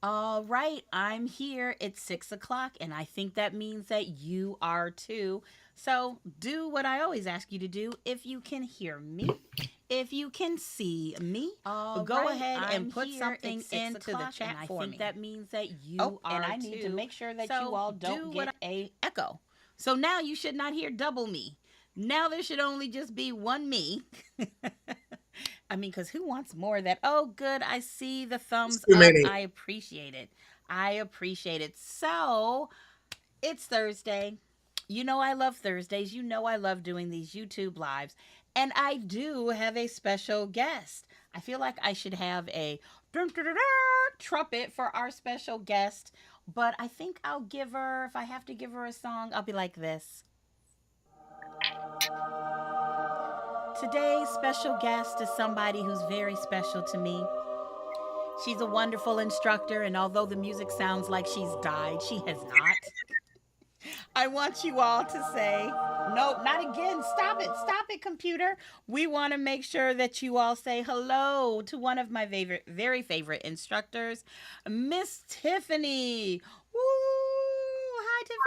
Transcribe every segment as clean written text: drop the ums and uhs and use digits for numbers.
All right, I'm here. It's 6 o'clock, and I think that means that you are too. So, do what I always ask you to do. If you can hear me, if you can see me, All go right, ahead I'm and put here. something It's six into the o'clock, chat and I for think me. that means that Oh, you and are I need to too. make sure that you So all do don't what get a echo. So now you should not hear double me. Now there should only just be one me. I mean, because who wants more of that? Oh, good. I see the It's thumbs too up. many. I appreciate it. I appreciate it. So it's Thursday. You know, I love Thursdays. You know, I love doing these YouTube lives. And I do have a special guest. I feel like I should have a trumpet for our special guest. But I think I'll give her, if I have to give her a song, I'll be like this. Today's special guest is somebody who's very special to me. She's a wonderful instructor, and although the music sounds like she's died, she has not. I want you all to say, nope, not again. Stop it, computer. We want to make sure that you all say hello to one of my favorite, very favorite instructors, Miss Tiffany. Woo! Hi, Tiffany.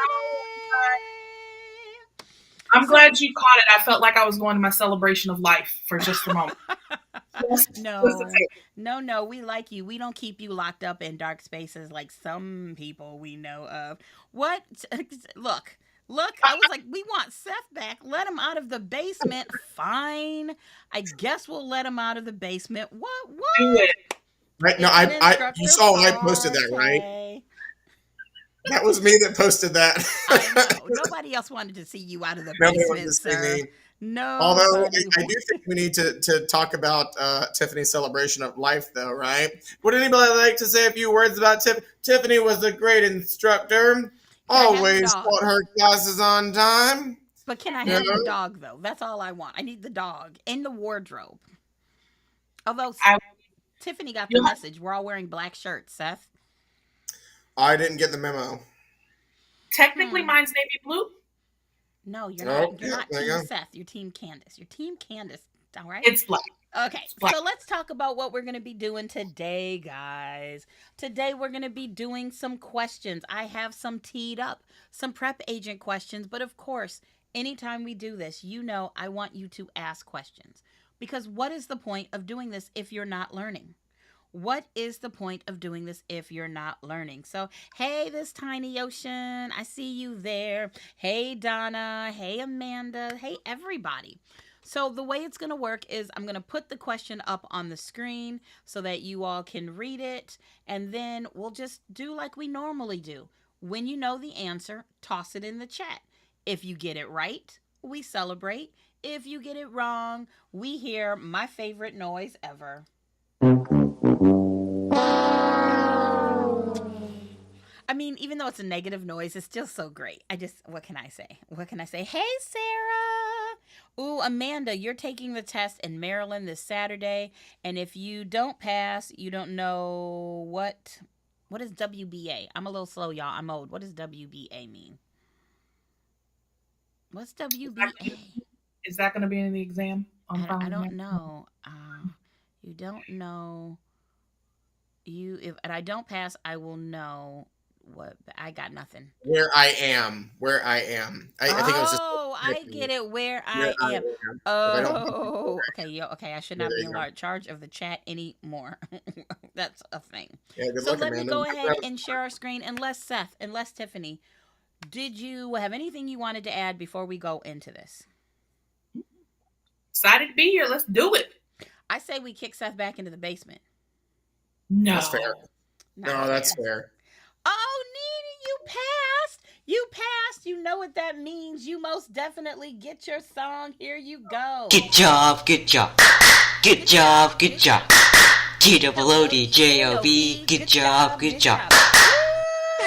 I'm So, glad you caught it. I felt like I was going to my celebration of life for just a moment. Just a no, no, we like you. We don't keep you locked up in dark spaces like some people we know of. What? Look, I was like, we want Seth back. Let him out of the basement. Fine. I guess we'll let him out of the basement. What? do What? it. Right? No, It's an you instructor saw I posted that, right? party. That was me that posted that. I know. Nobody else wanted to see you out of the Nobody wanted basement, to see sir. me. Although Nobody I do think we need to talk about Tiffany's celebration of life, though, right? Would anybody like to say a few words about Tiffany? Tiffany was a great instructor. Can I have the Always dog? taught her classes on time. But can I You have the know, dog though? That's all I want. I need the dog in the wardrobe. Although I, Tiffany got the you'll message. We're all wearing black shirts, Seth. I didn't get the memo. technically, Hmm. mine's navy blue. No, you're not. Oh, You're yeah, not there you Team go. Seth. You're Team Candace. You're Team Candace. All right. It's black. Okay, It's black. so let's talk about what we're going to be doing today, guys. Today, we're going to be doing some questions. I have some teed up, some prep agent questions, but of course, anytime we do this, you know I want you to ask questions. Because what is the point of doing this if you're not learning? What is the point of doing this if you're not learning? So, hey, this tiny ocean, I see you there. Hey, Donna. Hey, Amanda. Hey, everybody. So, the way it's going to work is I'm going to put the question up on the screen so that you all can read it. And then we'll just do like we normally do. When you know the answer, toss it in the chat. If you get it right, we celebrate. If you get it wrong, we hear my favorite noise ever. I mean, even though it's a negative noise, it's still so great. What can I say? What can I say? Hey, Sarah. Ooh, Amanda, you're taking the test in Maryland this Saturday. And if you don't pass, you don't know what is WBA? I'm a little slow, y'all. I'm old. What does WBA mean? What's Is that gonna WBA? is that gonna be in the exam on I filing don't that? know. You don't know. You if and I don't pass, I will know what I got nothing. Where I am. I think it was just Oh, I get it where where I I am. am. If I don't, Oh, okay, yo, okay. I should yeah, not there be you in go. charge of the chat anymore. That's a thing. Yeah, good So luck, let me Amanda. go ahead and share our screen. Unless Seth, unless Tiffany, did you have anything you wanted to add before we go into this? Excited to be here. Let's do it. I say we kick Seth back into the basement. That's fair. No. Not No, that's fair. fair. Oh, Nene, you passed. You passed. You know what that means. You most definitely get your song. Here you go. Good job, good job. Good Good job. job, good Good job. job. TWOD JOB, TWOD, good good job, job, good good job. job. Woo!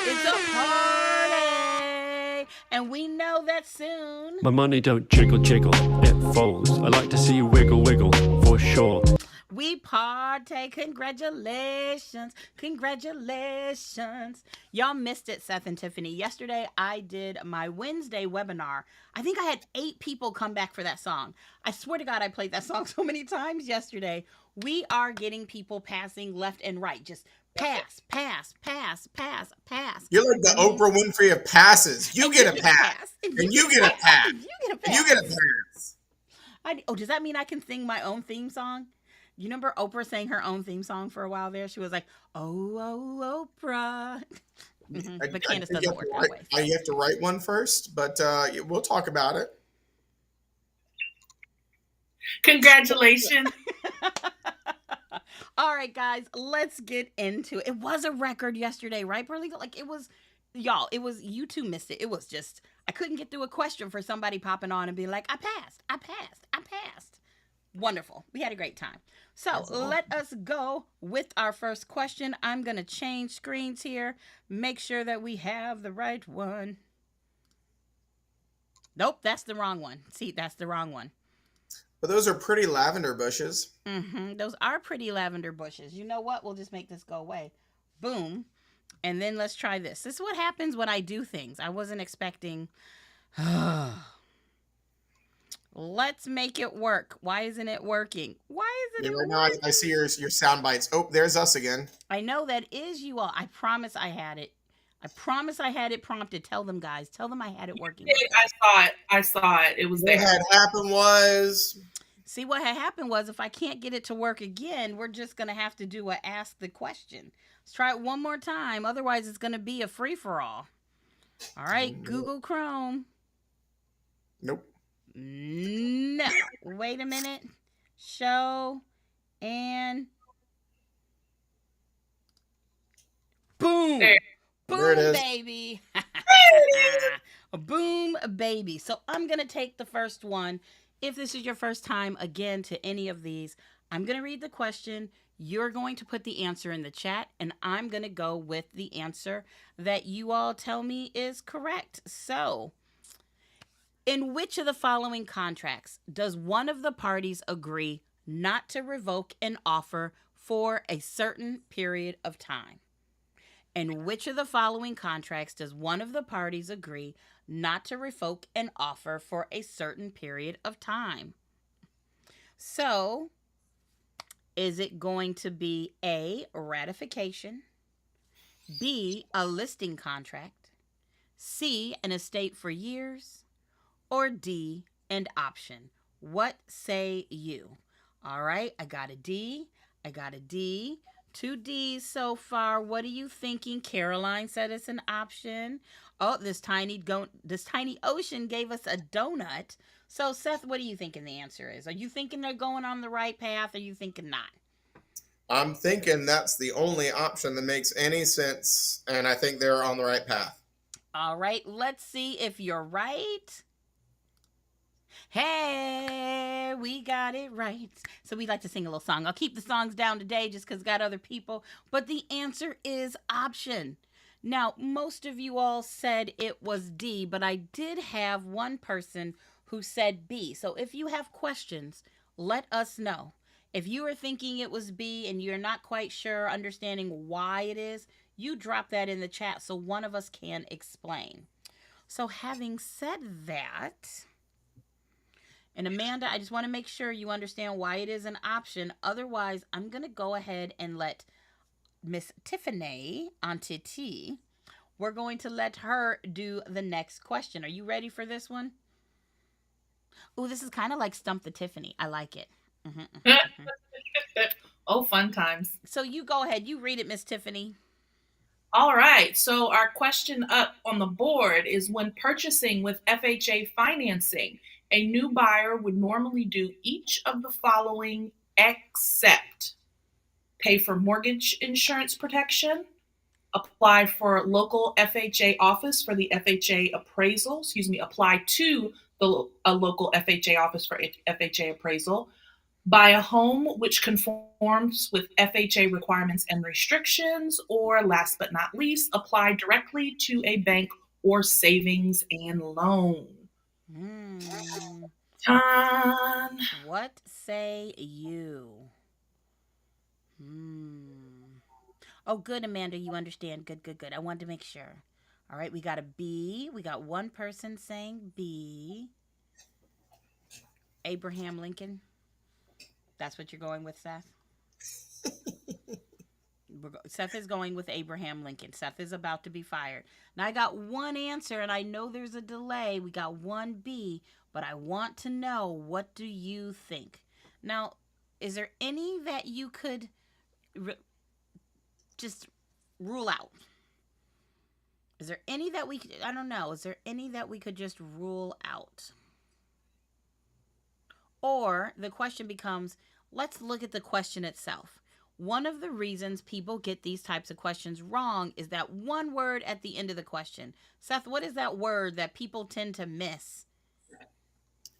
It's a party, and we know that soon. My money don't jiggle jiggle, it folds. I like to see you wiggle wiggle, for sure. We party. Congratulations. Congratulations. Y'all missed it, Seth and Tiffany. Yesterday, I did my Wednesday webinar. I think I had 8 people come back for that song. I swear to God, I played that song so many times yesterday. We are getting people passing left and right, just Pass, pass, pass, pass, pass. You're like the And then Oprah Winfrey of passes. You and you get a get a pass, pass. And you and you get a get a pass. pass, And you get a and you get a pass. pass. Does that mean I can sing my own theme song? You remember Oprah sang her own theme song for a while there? She was like, "Oh, oh, Oprah." But I Candace think you doesn't have to work that write. way. So, You have to write one first, but we'll talk about it. Congratulations. all right, guys, let's get into it. It was a record yesterday, right, Burley? Like it was, y'all. It was you two missed it. It was just I couldn't get through a question for somebody popping on and being like, "I passed, I passed, I passed." Wonderful. We had a great time. So That's awesome. let us go with our first question. I'm going to change screens here. Make sure that we have the right one. Nope, that's the wrong one. See, that's the wrong one. But those are pretty lavender bushes. Those are pretty lavender bushes. You know what? We'll just make this go away. Boom. And then let's try this. This is what happens when I do things. I wasn't expecting. Let's make it work. Why isn't it working? Why isn't Yeah, it right now working? I see your sound bites. Oh, there's us again. I know that is you all. I promise I had it. I promise I had it prompted. Tell them, guys. Tell them I had it working. I saw it. I saw it. It was What there. had happened was See, what had happened was if I can't get it to work again, we're just going to have to do a ask the question. Let's try it one more time. Otherwise, it's going to be a free-for-all. All right, Google Chrome. nope. No. Wait a minute. Show and boom. There. There it Boom, is. baby. Boom, baby. So I'm going to take the first one. If this is your first time, again, to any of these, I'm going to read the question. You're going to put the answer in the chat, and I'm going to go with the answer that you all tell me is correct. So, in which of the following contracts does one of the parties agree not to revoke an offer for a certain period of time? In which of the following contracts does one of the parties agree not to revoke an offer for a certain period of time? So, is it going to be A, ratification, B, a listing contract, C, an estate for years, or D, an option? What say you? All right, I got a D. I got a D. 2 D's so far. What are you thinking? Caroline said it's an option. Oh, this tiny ocean gave us a donut. So, Seth, what are you thinking the answer is? Are you thinking they're going on the right path? Or are you thinking not? I'm thinking that's the only option that makes any sense, and I think they're on the right path. All right, let's see if you're right. Hey, we got it right. So we like to sing a little song. I'll keep the songs down today just because got other people. But the answer is option. Now, most of you all said it was D, but I did have one person who said B. So if you have questions, let us know. If you are thinking it was B and you're not quite sure, understanding why it is, you drop that in the chat so one of us can explain. So having said that, and Amanda, I just want to make sure you understand why it is an option. Otherwise, I'm going to go ahead and let Miss Tiffany, Auntie T, we're going to let her do the next question. Are you ready for this one? Ooh, this is kind of like Stump the Tiffany. I like it. Oh, fun times. So you go ahead. You read it, Miss Tiffany. All right. So our question up on the board is when purchasing with FHA financing, a new buyer would normally do each of the following except pay for mortgage insurance protection, apply for local FHA office for the FHA appraisal, apply to a local FHA office for FHA appraisal, buy a home which conforms with FHA requirements and restrictions, or last but not least, apply directly to a bank or savings and loan. Done. What say you? Oh, good, Amanda. You understand. Good, good, good. I wanted to make sure. All right, we got a B. We got one person saying B. Abraham Lincoln. That's what you're going with, Seth? Seth is going with Abraham Lincoln. Seth is about to be fired. Now I got one answer, and I know there's a delay. We got one B, but I want to know, what do you think? Now, is there any that you could just rule out? Is there any that we, I don't know, is there any that we could just rule out? Or the question becomes, let's look at the question itself. One of the reasons people get these types of questions wrong is that one word at the end of the question. Seth, what is that word that people tend to miss?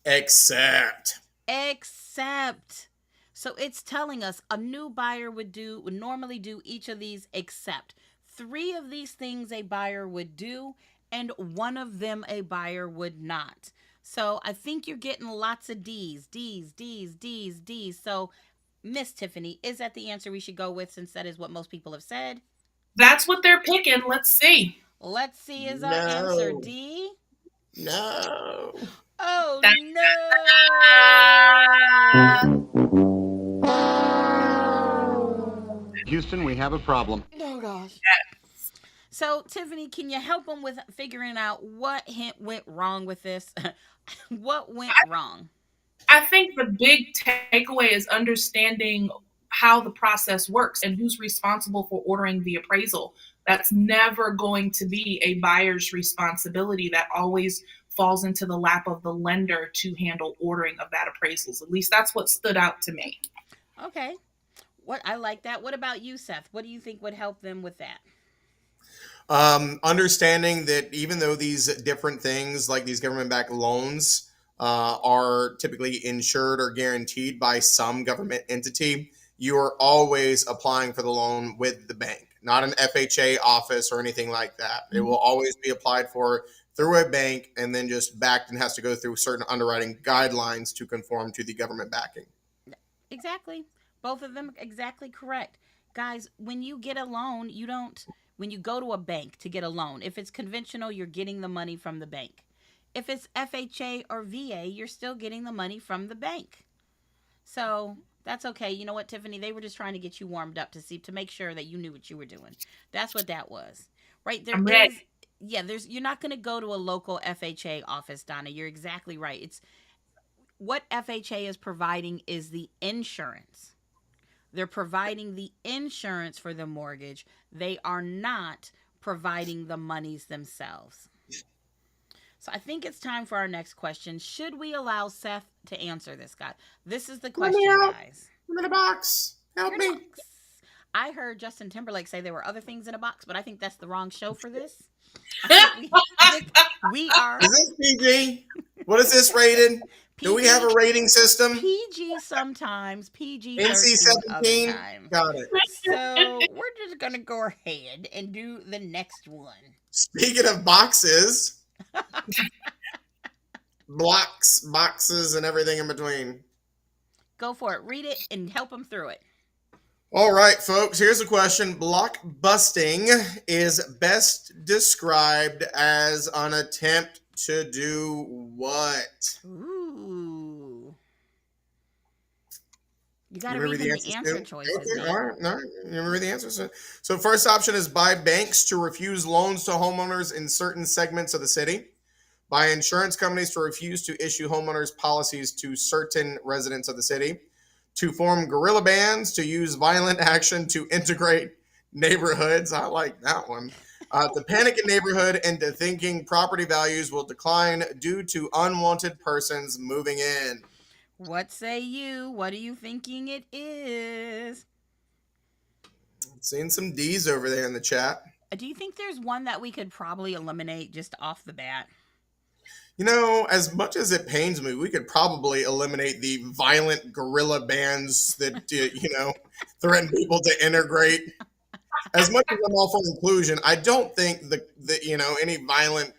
Except. Except. So it's telling us a new buyer would normally do each of these except. 3 of these things a buyer would do, and 1 of them a buyer would not. So I think you're getting lots of D's. So, Miss Tiffany, is that the answer we should go with, since that is what most people have said? That's what they're picking. Let's see. Let's see, is our answer No. D? No. Oh, no! Houston, we have a problem. Oh, gosh. So, Tiffany, can you help them with figuring out what went wrong with this? What went wrong? I think the big takeaway is understanding how the process works and who's responsible for ordering the appraisal. That's never going to be a buyer's responsibility. That always falls into the lap of the lender to handle ordering of that appraisals. At least that's what stood out to me. Okay. I like that. What about you, Seth? What do you think would help them with that? Understanding that even though these different things, like these government-backed loans, are typically insured or guaranteed by some government entity, you are always applying for the loan with the bank, not an FHA office or anything like that. It will always be applied for through a bank and then just backed, and has to go through certain underwriting guidelines to conform to the government backing. Exactly. Both of them exactly correct. Guys, when you get a loan, when you go to a bank to get a loan, if it's conventional, you're getting the money from the bank. If it's FHA or VA, you're still getting the money from the bank. So that's okay. You know what, Tiffany? They were just trying to get you warmed up to make sure that you knew what you were doing. That's what that was. Right? I'm ready. You're not going to go to a local FHA office, Donna. You're exactly right. It's what FHA is providing is the insurance. They're providing the insurance for the mortgage. They are not providing the monies themselves. So I think it's time for our next question. Should we allow Seth to answer this, guy? This is the question, guys. I'm in a box. Help me. I heard Justin Timberlake say there were other things in a box, but I think that's the wrong show for this. We are. Is this PG? What is this rated? Do we have a rating system? PG sometimes, PG NC-17. Got it. So we're just gonna go ahead and do the next one. Speaking of boxes, blocks, boxes, and everything in between. Go for it. Read it and help them through it. All right, folks, here's a question. Blockbusting is best described as an attempt to do what? Ooh. You got to Remember read the answer choices. Okay, all right. You remember the answers? So first option is by banks to refuse loans to homeowners in certain segments of the city. By insurance companies to refuse to issue homeowners policies to certain residents of the city. To form guerrilla bands to use violent action to integrate neighborhoods. I like that one. To panic a neighborhood into thinking property values will decline due to unwanted persons moving in. What say you? What are you thinking it is? Seeing some D's over there in the chat. Do you think there's one that we could probably eliminate just off the bat? You know, as much as it pains me, we could probably eliminate the violent guerrilla bands that, threaten people to integrate. As much as I'm all for inclusion, I don't think any violent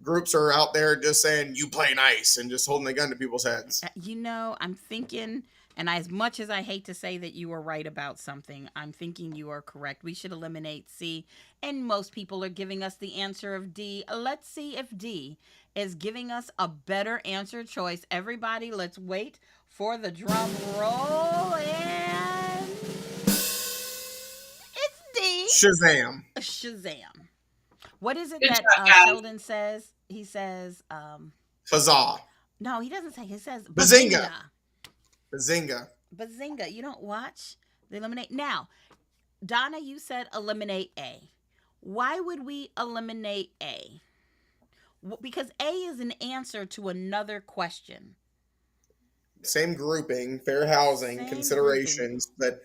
groups are out there just saying, you play nice, and just holding a gun to people's heads. I'm thinking, and as much as I hate to say that you are right about something, I'm thinking you are correct. We should eliminate C, and most people are giving us the answer of D. Let's see if D is giving us a better answer choice. Everybody, let's wait for the drum roll, and Shazam. Shazam. What is it Good that job, guys. Sheldon says? He says, Huzzah. no, he doesn't say. He says Bazinga. bazinga. Bazinga. Bazinga. You don't watch the eliminate. Now, Donna, you said eliminate A. Why would we eliminate A? Because A is an answer to another question. Same grouping, fair housing, Same considerations, but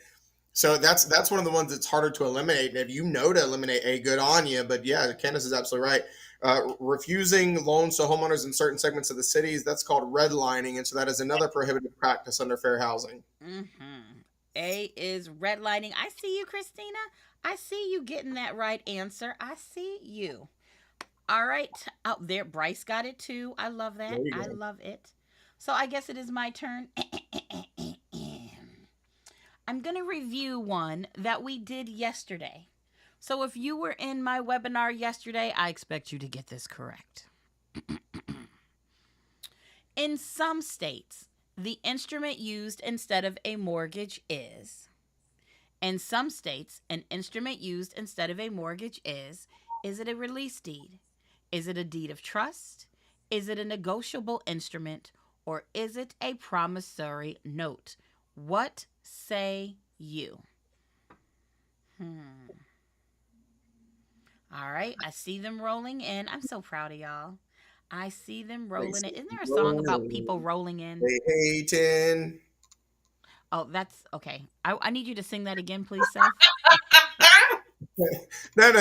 so that's one of the ones that's harder to eliminate. And if you know to eliminate A, good on you. But yeah, Candace is absolutely right. Refusing loans to homeowners in certain segments of the cities, that's called redlining, and so that is another prohibited practice under fair housing. A is redlining. I see you, Christina. I see you getting that right answer. I see you. All right. Out there, Bryce got it too. I love that. There you I go. love it. So I guess it is my turn. I'm going to review one that we did yesterday. So if you were in my webinar yesterday, I expect you to get this correct. In some states, the instrument used instead of a mortgage is. In some states, an instrument used instead of a mortgage is it a release deed? Is it a deed of trust? Is it a negotiable instrument? Or is it a promissory note? What say you? All right, I see them rolling in. I'm so proud of y'all. I see them rolling in. Isn't there a song about people rolling in? They hating. Oh, that's okay. I need you to sing that again, please, Seth. No.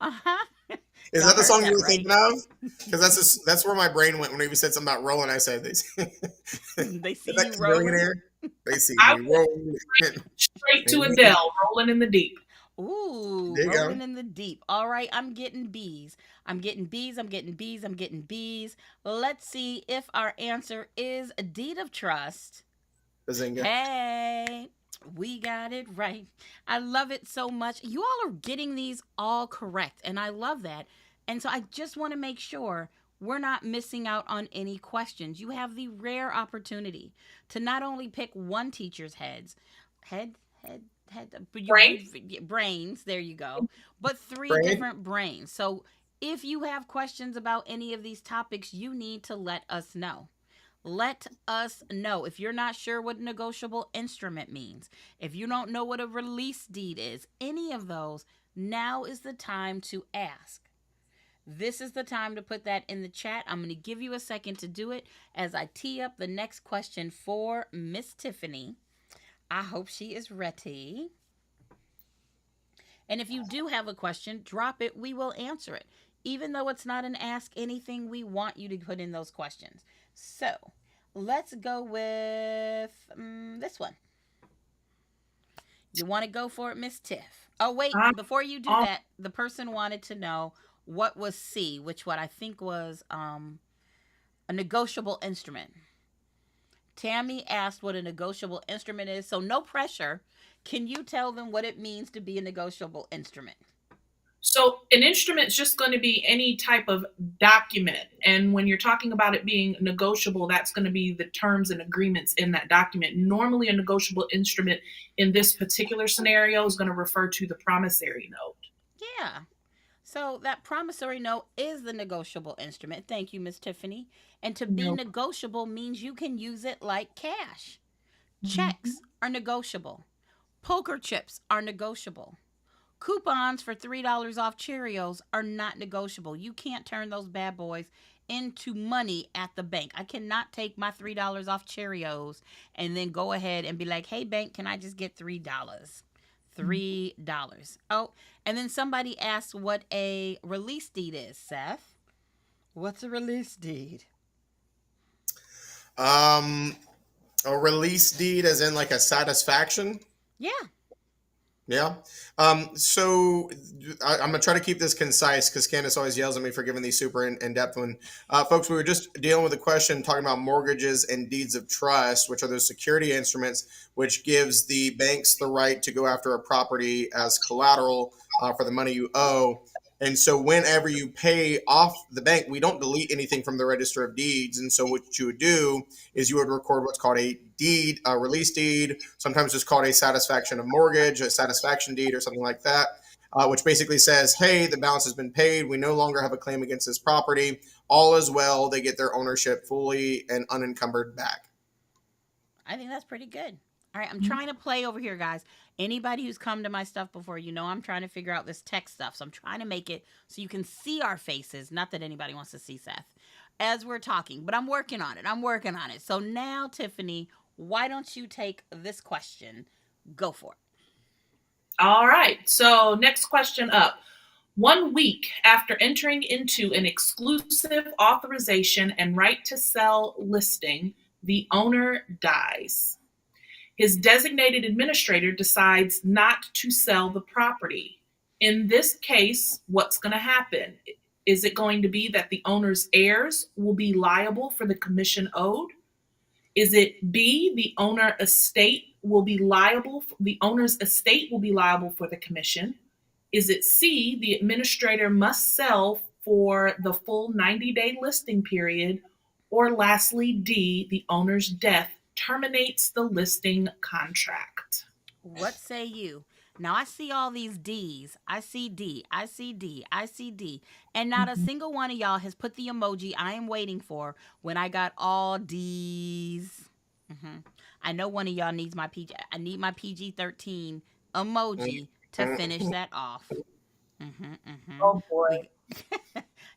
Uh-huh. Is Y'all that the heard song you that, were right? thinking of? Because that's where my brain went whenever you said something about rolling. I said, They see that you rolling. millionaire. They see I me went rolling. straight to Adele, rolling in the deep. Ooh, There you rolling go. in the deep. All right, I'm getting B's. I'm getting B's. I'm getting B's. I'm getting B's. Let's see if our answer is a deed of trust. Bazinga. Hey, we got it right. I love it so much. You all are getting these all correct, and I love that. And so I just want to make sure we're not missing out on any questions. You have the rare opportunity to not only pick one teacher's head, but Brain. brains, there you go, but three Brain. different brains. So if you have questions about any of these topics, you need to let us know. Let us know. If you're not sure what negotiable instrument means, if you don't know what a release deed is, any of those, now is the time to ask. This is the time to put that in the chat. I'm going to give you a second to do it as I tee up the next question for Miss Tiffany. I hope she is ready. And if you do have a question, drop it. We will answer it. Even though it's not an ask anything, we want you to put in those questions. So let's go with this one. You want to go for it, Miss Tiff? Oh, wait. Before you do that, the person wanted to know what was C, which what I think was a negotiable instrument. Tammy asked what a negotiable instrument is, so no pressure. Can you tell them what it means to be a negotiable instrument? So an instrument is just going to be any type of document. And when you're talking about it being negotiable, that's going to be the terms and agreements in that document. Normally a negotiable instrument in this particular scenario is going to refer to the promissory note. Yeah. So that promissory note is the negotiable instrument. Thank you, Miss Tiffany. And to be negotiable means you can use it like cash. Checks are negotiable. Poker chips are negotiable. Coupons for $3 off Cheerios are not negotiable. You can't turn those bad boys into money at the bank. I cannot take my $3 off Cheerios and then go ahead and be like, hey, bank, can I just get $3? $3. Oh, and then somebody asked what a release deed is, Seth. What's a release deed? A release deed, as in like a satisfaction. Yeah. Yeah. So I'm going to try to keep this concise because Candace always yells at me for giving these super in-depth one. Folks, we were just dealing with a question talking about mortgages and deeds of trust, which are those security instruments, which gives the banks the right to go after a property as collateral for the money you owe. And so whenever you pay off the bank, we don't delete anything from the register of deeds. And so what you would do is you would record what's called a deed, a release deed, sometimes it's called a satisfaction of mortgage, a satisfaction deed, or something like that, which basically says, hey, the balance has been paid. We no longer have a claim against this property. All is well. They get their ownership fully and unencumbered back. I think that's pretty good. All right, I'm trying to play over here, guys. Anybody who's come to my stuff before, you know I'm trying to figure out this tech stuff. So I'm trying to make it so you can see our faces. Not that anybody wants to see Seth as we're talking, but I'm working on it. I'm working on it. So now, Tiffany, why don't you take this question? Go for it. All right. So next question up. 1 week after entering into an exclusive authorization and right to sell listing, the owner dies. His designated administrator decides not to sell the property. In this case, what's going to happen? Is it going to be that the owner's heirs will be liable for the commission owed? Is it B, the owner's estate will be liable for the commission? Is it C, the administrator must sell for the full 90-day listing period? Or lastly, D, the owner's death terminates the listing contract? What say you? Now I see all these D's. I see D. I see D. I see D. And not a single one of y'all has put the emoji I am waiting for when I got all D's. I know one of y'all needs my PG. I need my PG-13 emoji to finish that off. Oh boy.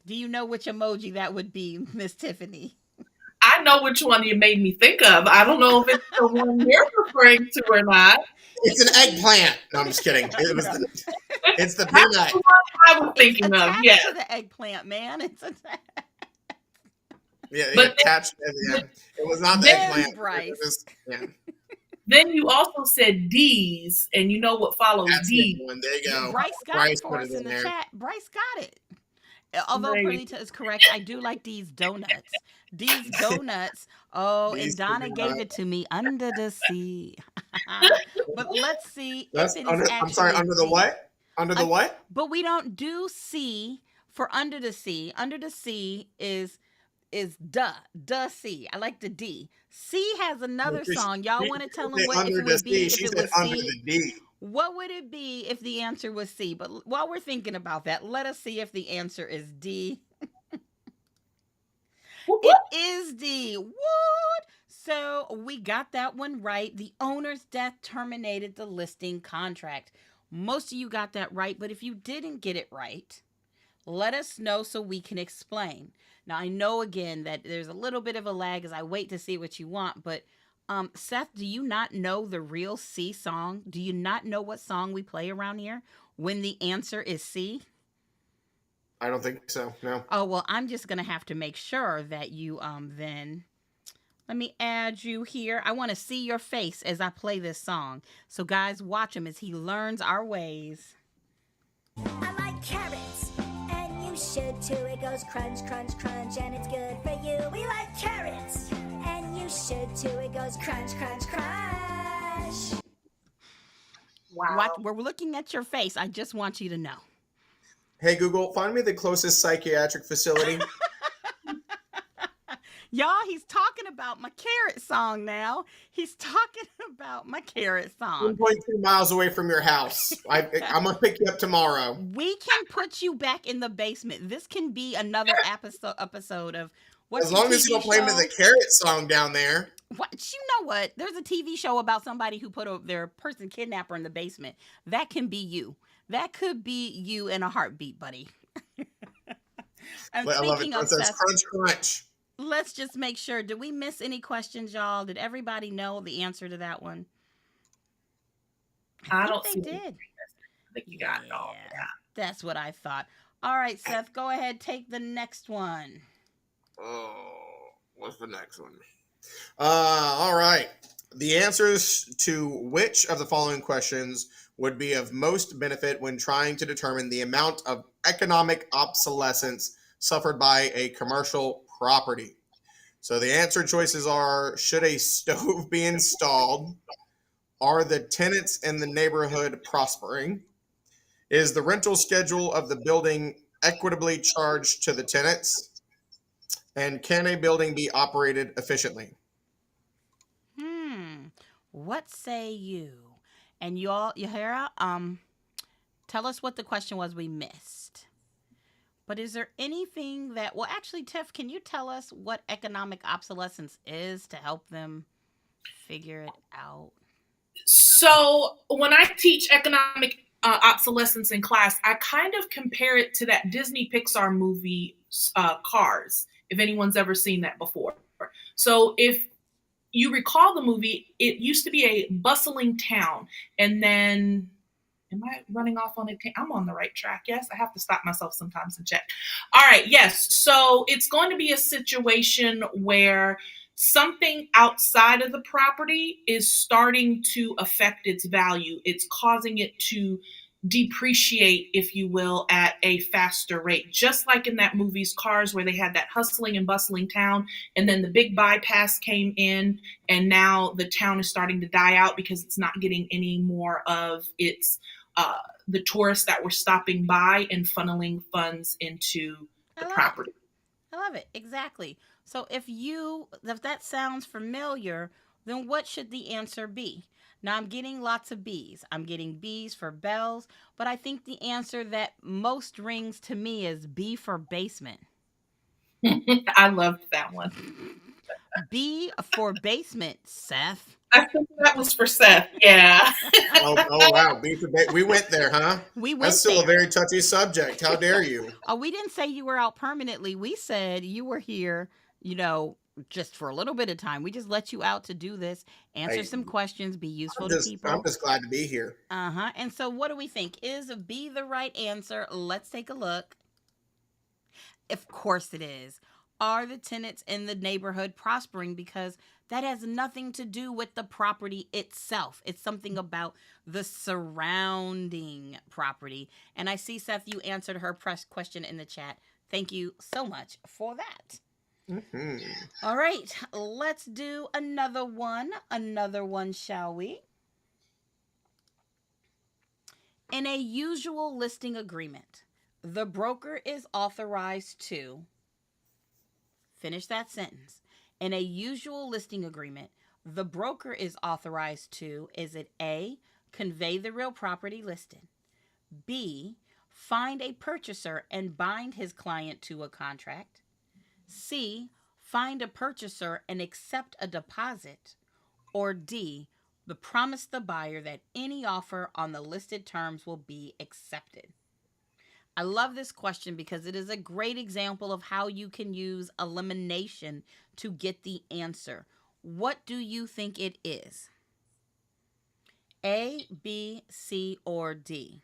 Do you know which emoji that would be, Miss Tiffany? I know which one you made me think of. I don't know if it's the one you're referring to or not. It's an eggplant. No, I'm just kidding. It's the That's peanut. the one I was thinking of. Attached Yeah. to the eggplant, man. It's attached. Yeah, But attached. It was not the Then, eggplant. Bryce. Yeah, then you also said D's, and you know what follows that's D. the one. There you go. Bryce got Bryce it for put us it in the there. chat. Bryce got it. Although Right. Perlita is correct, I do like these donuts. These donuts. Oh, These and Donna do gave not- it to me under the sea. But let's see That's if it is under, actually. I'm sorry, under the D. what? Under the what? But we don't do C for under the sea. Under the sea is duh sea. I like the D. C has another song. Y'all want to tell them what if Under it the would be C. if She it said was under C? the D. What would it be if the answer was C? But while we're thinking about that, let us see if the answer is D. It is D. What? So we got that one right. The owner's death terminated the listing contract. Most of you got that right, but if you didn't get it right, let us know so we can explain. Now, I know again that there's a little bit of a lag as I wait to see what you want, but Seth, do you not know the real C song? Do you not know what song we play around here when the answer is C? I don't think so. No. Oh, well, I'm just going to have to make sure that you then let me add you here. I want to see your face as I play this song. So guys, watch him as he learns our ways. I like carrots, and you should too. It goes crunch, crunch, crunch, and it's good for you. We like carrots, and you should too. It goes crunch, crunch, crunch. Wow. We're looking at your face. I just want you to know. Hey, Google, find me the closest psychiatric facility. Y'all, he's talking about my carrot song now. He's talking about my carrot song. 1.2 miles away from your house. I'm going to pick you up tomorrow. We can put you back in the basement. This can be another episode of what's As the long as TV you don't play me show? the carrot song down there. What you know? What there's a TV show about somebody who put their person kidnapper in the basement. That can be you. That could be you in a heartbeat, buddy. And I love it. speaking It of says Seth, crunch, crunch. let's just make sure. Did we miss any questions, y'all? Did everybody know the answer to that one? I think don't they see did. I think you got it all. Yeah, that's what I thought. All right, Seth, go ahead, take the next one. Oh, what's the next one? All right. The answers to which of the following questions would be of most benefit when trying to determine the amount of economic obsolescence suffered by a commercial property? So the answer choices are: should a stove be installed? Are the tenants in the neighborhood prospering? Is the rental schedule of the building equitably charged to the tenants? And can a building be operated efficiently? Hmm. What say you? And y'all, Yahira, tell us what the question was we missed. But is there anything that, well, actually, Tiff, can you tell us what economic obsolescence is to help them figure it out? So when I teach economic obsolescence in class, I kind of compare it to that Disney Pixar movie, Cars, if anyone's ever seen that before. So if you recall the movie, it used to be a bustling town. And then, am I running off on it? I'm on the right track. Yes, I have to stop myself sometimes and check. All right, yes. So it's going to be a situation where something outside of the property is starting to affect its value. It's causing it to depreciate, if you will, at a faster rate. Just like in that movie's Cars, where they had that hustling and bustling town, and then the big bypass came in, and now the town is starting to die out because it's not getting any more of its uh, the tourists that were stopping by and funneling funds into I the love it. property. I love it. Exactly. So if that sounds familiar, then what should the answer be? Now I'm getting lots of B's. I'm getting B's for bells, but I think the answer that most rings to me is B for basement. I loved that one. B for basement, Seth. I think that was for Seth. Yeah. Oh wow, we went there, huh? We That's went still a there. very touchy subject. How dare you? Oh, we didn't say you were out permanently. We said you were here, you know, just for a little bit of time. We just let you out to do this, answer Hey, some questions, be useful to I'm people. just glad to be here. Uh-huh. And so what do we think? Is B the right answer? Let's take a look. Of course it is. Are the tenants in the neighborhood prospering? Because that has nothing to do with the property itself. It's something about the surrounding property. And I see, Seth, you answered her press question in the chat. Thank you so much for that. Hmm. All right, let's do another one. Another one, shall we? In a usual listing agreement, the broker is authorized to finish that sentence. In a usual listing agreement, the broker is authorized to, is it A, convey the real property listed, B, find a purchaser and bind his client to a contract, C, find a purchaser and accept a deposit, or D, promise the buyer that any offer on the listed terms will be accepted? I love this question because it is a great example of how you can use elimination to get the answer. What do you think it is? A, B, C, or D?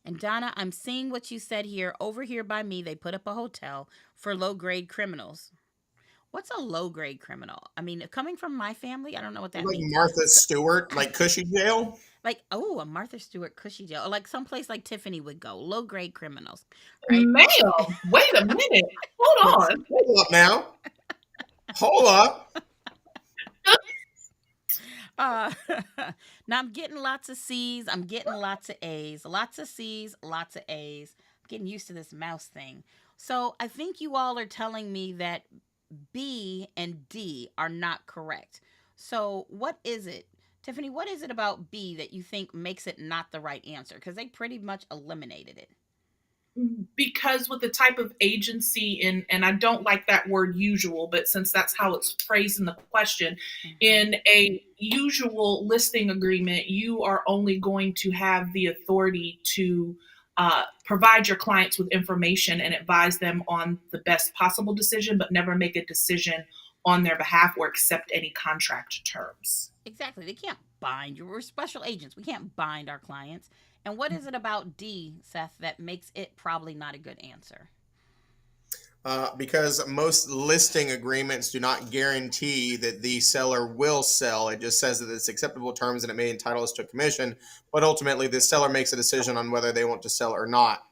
And Donna, I'm seeing what you said here. Over here by me, they put up a hotel for low grade criminals. What's a low grade criminal? I mean, coming from my family, I don't know what that Like means. Martha So, Stewart, like Cushy Jail. like, oh, a Martha Stewart cushy jail, or like someplace like Tiffany would go. Low grade criminals, right? Ma'am, wait a minute. Hold on. Hold up now. Hold up. Uh, now I'm getting lots of C's. I'm getting lots of A's. Lots of C's, lots of A's. I'm getting used to this mouse thing. So I think you all are telling me that B and D are not correct. So what is it? Tiffany, what is it about B that you think makes it not the right answer? Because they pretty much eliminated it. Because with the type of agency and I don't like that word usual, but since that's how it's phrased in the question, in a usual listing agreement, you are only going to have the authority to provide your clients with information and advise them on the best possible decision, but never make a decision on their behalf or accept any contract terms. Exactly. They can't bind you. We're special agents. We can't bind our clients. And what is it about D, Seth, that makes it probably not a good answer? Because most listing agreements do not guarantee that the seller will sell. It just says that it's acceptable terms and it may entitle us to a commission, but ultimately the seller makes a decision on whether they want to sell or not.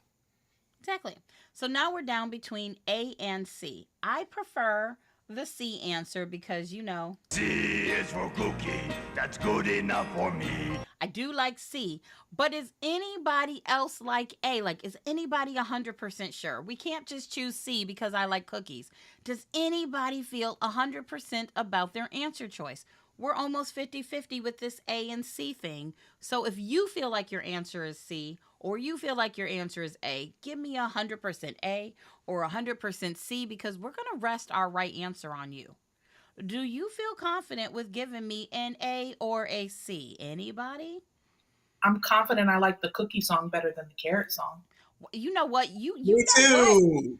Exactly. So now we're down between A and C. I prefer the C answer because, C is for cookie. That's good enough for me. I do like C, but is anybody else like A? Like, is anybody 100% sure? We can't just choose C because I like cookies. Does anybody feel 100% about their answer choice? We're almost 50-50 with this A and C thing. So if you feel like your answer is C or you feel like your answer is A, give me 100% A or 100% C because we're going to rest our right answer on you. Do you feel confident with giving me an A or a C? Anybody? I'm confident I like the cookie song better than the carrot song. You know what? You Me know what? too.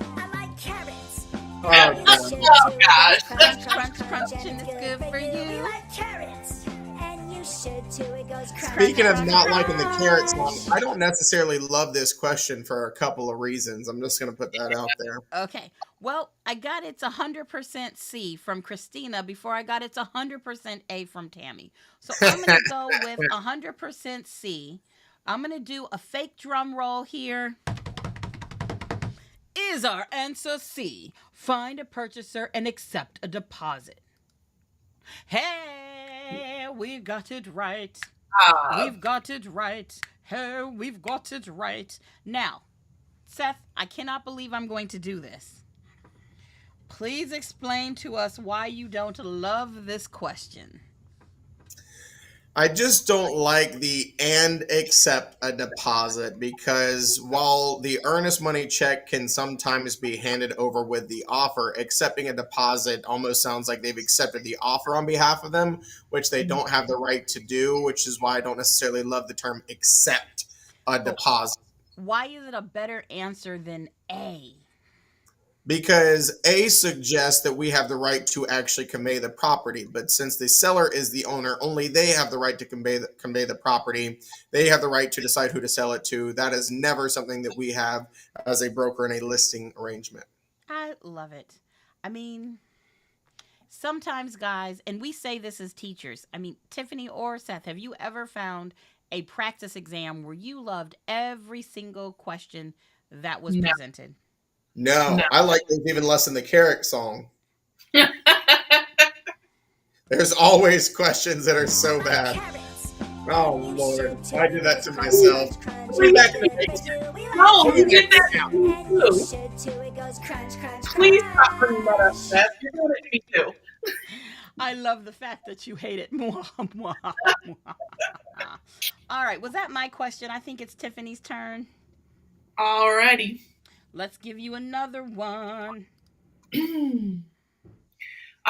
I like carrots. Oh, And you God. should Oh, too. It gosh. goes crunch, Crunch, crunch, crunch, crunch, and and it's it's good good for for you. We you. like carrots. And you should too. It goes crunch, Speaking of crunch, not liking the carrot song, I crunch. don't necessarily love this question for a couple of reasons. I'm just going to put that out there. Okay. Well, I got it's 100% C from Christina before I got it's 100% A from Tammy. So I'm going to go with 100% C. I'm going to do a fake drum roll here. Is our answer C? Find a purchaser and accept a deposit. Hey, we got it right. Ah, We've got it right. Hey, we've got it right. Now, Seth, I cannot believe I'm going to do this. Please explain to us why you don't love this question. I just don't like the and accept a deposit because while the earnest money check can sometimes be handed over with the offer, accepting a deposit almost sounds like they've accepted the offer on behalf of them, which they don't have the right to do, which is why I don't necessarily love the term accept a But deposit. why is it a better answer than A? Because A suggests that we have the right to actually convey the property, but since the seller is the owner, only they have the right to convey the property. They have the right to decide who to sell it to. That is never something that we have as a broker in a listing arrangement. I love it. I mean, sometimes, guys, and we say this as teachers. I mean, Tiffany or Seth, have you ever found a practice exam where you loved every single question that was no, presented? no. No, I like those even less than the carrot song. There's always questions that are I so like bad. carrots. Oh And you Lord, should too. I did It that goes to crunch, myself. crunch, crunch, Way and back it's in the good day. for you. We like No, you did carrots. that to me And you too. should too. It goes crunch, crunch, Please stop bringing that up, crunch. Beth. You're doing it to me too. I love the fact that you hate it. All right, was that my question? I think it's Tiffany's turn. Alrighty. Let's give you another one. All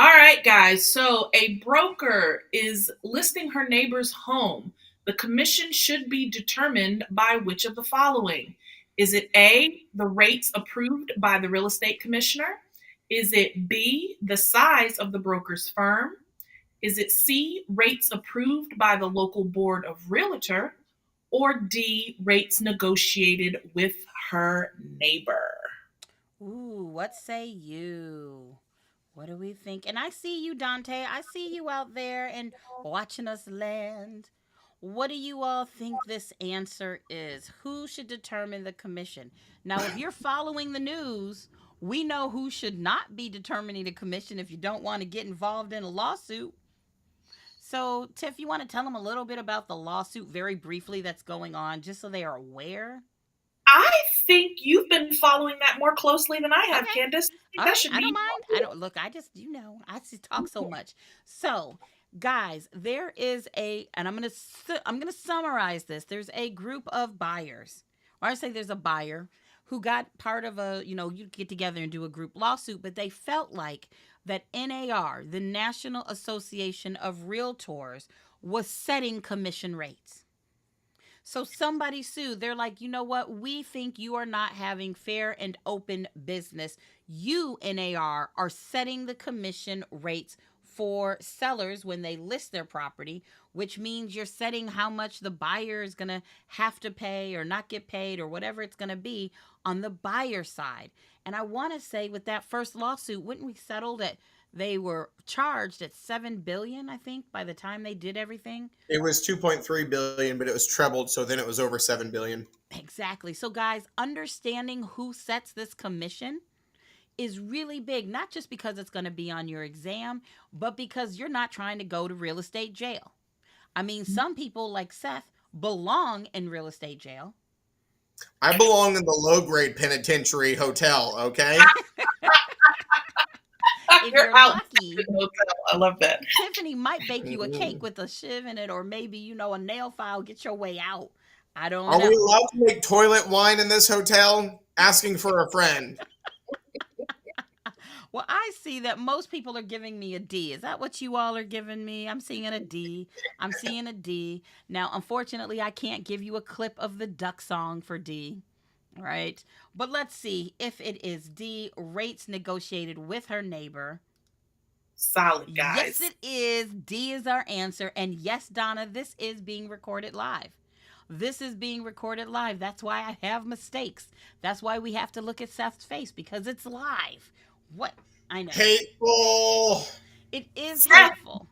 right, guys. So a broker is listing her neighbor's home. The commission should be determined by which of the following? Is it A, the rates approved by the real estate commissioner? Is it B, the size of the broker's firm? Is it C, rates approved by the local board of realtor? Or D, rates negotiated with her neighbor? Ooh, what say you? What do we think? And I see you, Dante. I see you out there and watching us land. What do you all think this answer is? Who should determine the commission? Now, if you're following the news, we know who should not be determining the commission if you don't want to get involved in a lawsuit. So, Tiff, you want to tell them a little bit about the lawsuit very briefly that's going on, just so they are aware? I think you've been following that more closely than I have, Okay. Candace. I think All that right, should I don't be mind. I don't look. I just, I just talk so much. So, guys, there is and I'm gonna summarize this. There's a group of buyers, or I say there's a buyer who got part of you get together and do a group lawsuit, but they felt like that NAR, the National Association of Realtors, was setting commission rates. So somebody sued. They're like, you know what? We think you are not having fair and open business. You, NAR, are setting the commission rates for sellers when they list their property, which means you're setting how much the buyer is going to have to pay or not get paid or whatever it's going to be on the buyer side. And I want to say with that first lawsuit, wouldn't we settle that they were charged at 7 billion, I think, by the time they did everything? It was 2.3 billion, but it was trebled, so then it was over 7 billion. Exactly. So, guys, understanding who sets this commission is really big, not just because it's going to be on your exam, but because you're not trying to go to real estate jail. I mean, some people like Seth belong in real estate jail. I belong in the low grade penitentiary hotel, okay? If You're you're out lucky, in the hotel. I love that. Tiffany might bake you a cake Mhm. with a shiv in it, or maybe, a nail file, get your way out. I don't Are we know. allowed to make toilet wine in this hotel? Asking for a friend. Well, I see that most people are giving me a D. Is that what you all are giving me? I'm seeing a D. I'm seeing a D. Now, unfortunately, I can't give you a clip of the duck song for D. Right? But let's see if it is D, rates negotiated with her neighbor. Solid, Yes, guys. it is. D is our answer. And yes, Donna, this is being recorded live. This is being recorded live. That's why I have mistakes. That's why we have to look at Seth's face because it's live. What? I know. Hateful. It is Seth, hateful.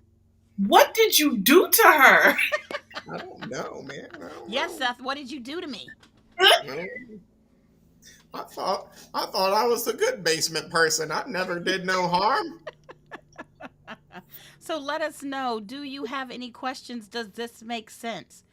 what did you do to her? I don't know, man. I don't Yes, know. Seth, what did you do to me? I don't- I thought I was the good basement person. I never did no harm. So let us know. Do you have any questions? Does this make sense?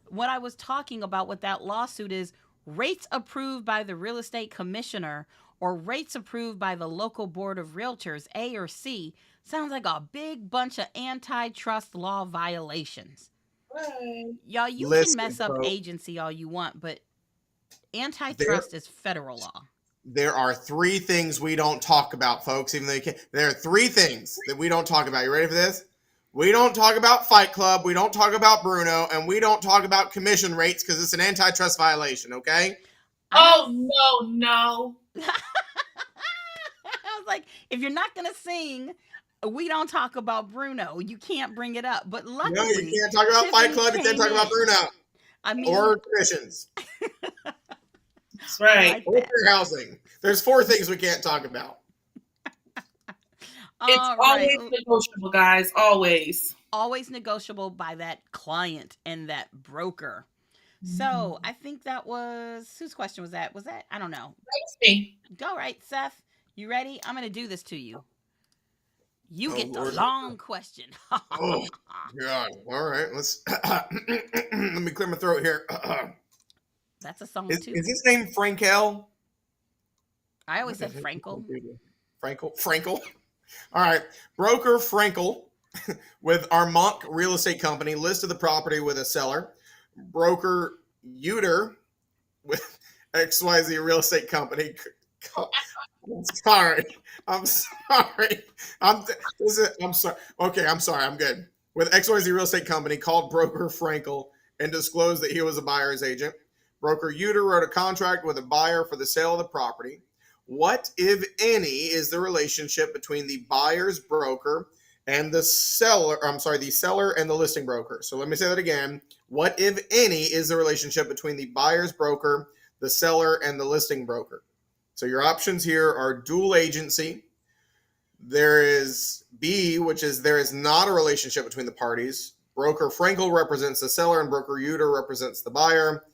What I was talking about with that lawsuit is rates approved by the real estate commissioner or rates approved by the local board of realtors, A or C, sounds like a big bunch of antitrust law violations. Right. Y'all, you can Listen, mess up folks. agency all you want, but There antitrust is federal law. there are three things we don't talk about, folks. Even though you can, there are three things that we don't talk about. You ready for this? We don't talk about Fight Club. We don't talk about Bruno, and we don't talk about commission rates because it's an antitrust violation. Okay? I know. Oh no, no. I was like, if you're not going to sing, we don't talk about Bruno. You can't bring it up. But No, you luckily, can't talk about Fight Tiffany Club. You can't came talk about in. Bruno I mean, or commissions That's I right. like or that. fair housing. There's four things we can't talk about. It's All right. always negotiable, guys. Always. Always negotiable by that client and that broker. So I think that was whose question was that? Was that? I don't know. That's me. Go right, Seth. You ready? I'm going to do this to you. You Oh get the Lord. long question. Oh God. All right. Let's let me clear my throat here. That's a song Is too. his name Frankel? I always said Frankel. Frankel. All right. Broker Frankel with Armonk Real Estate Company listed the property with a seller. Broker Uter with XYZ Real Estate Company. I'm sorry. I'm sorry. I'm sorry. Okay, I'm sorry. I'm good. With XYZ Real Estate Company called Broker Frankel and disclosed that he was a buyer's agent. Broker Uter wrote a contract with a buyer for the sale of the property. What, if any, is the relationship between the buyer's broker and the seller? I'm sorry, the seller and the listing broker. So let me say that again. What, if any, is the relationship between the buyer's broker, the seller, and the listing broker? So your options here are dual agency. There is B, which is there is not a relationship between the parties. Broker Frankel represents the seller and broker Uter represents the buyer.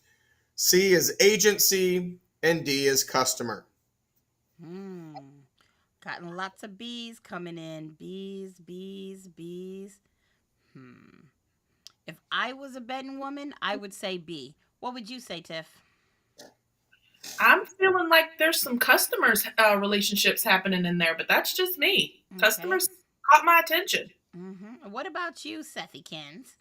C is agency and D is customer. Hmm. Gotten lots of bees coming in. Bees, bees, bees. Hmm. If I was a betting woman, I would say B. What would you say, Tiff? I'm feeling like there's some customers relationships happening in there, but that's just me. Okay. Customers caught my attention. What about you, Sethykins?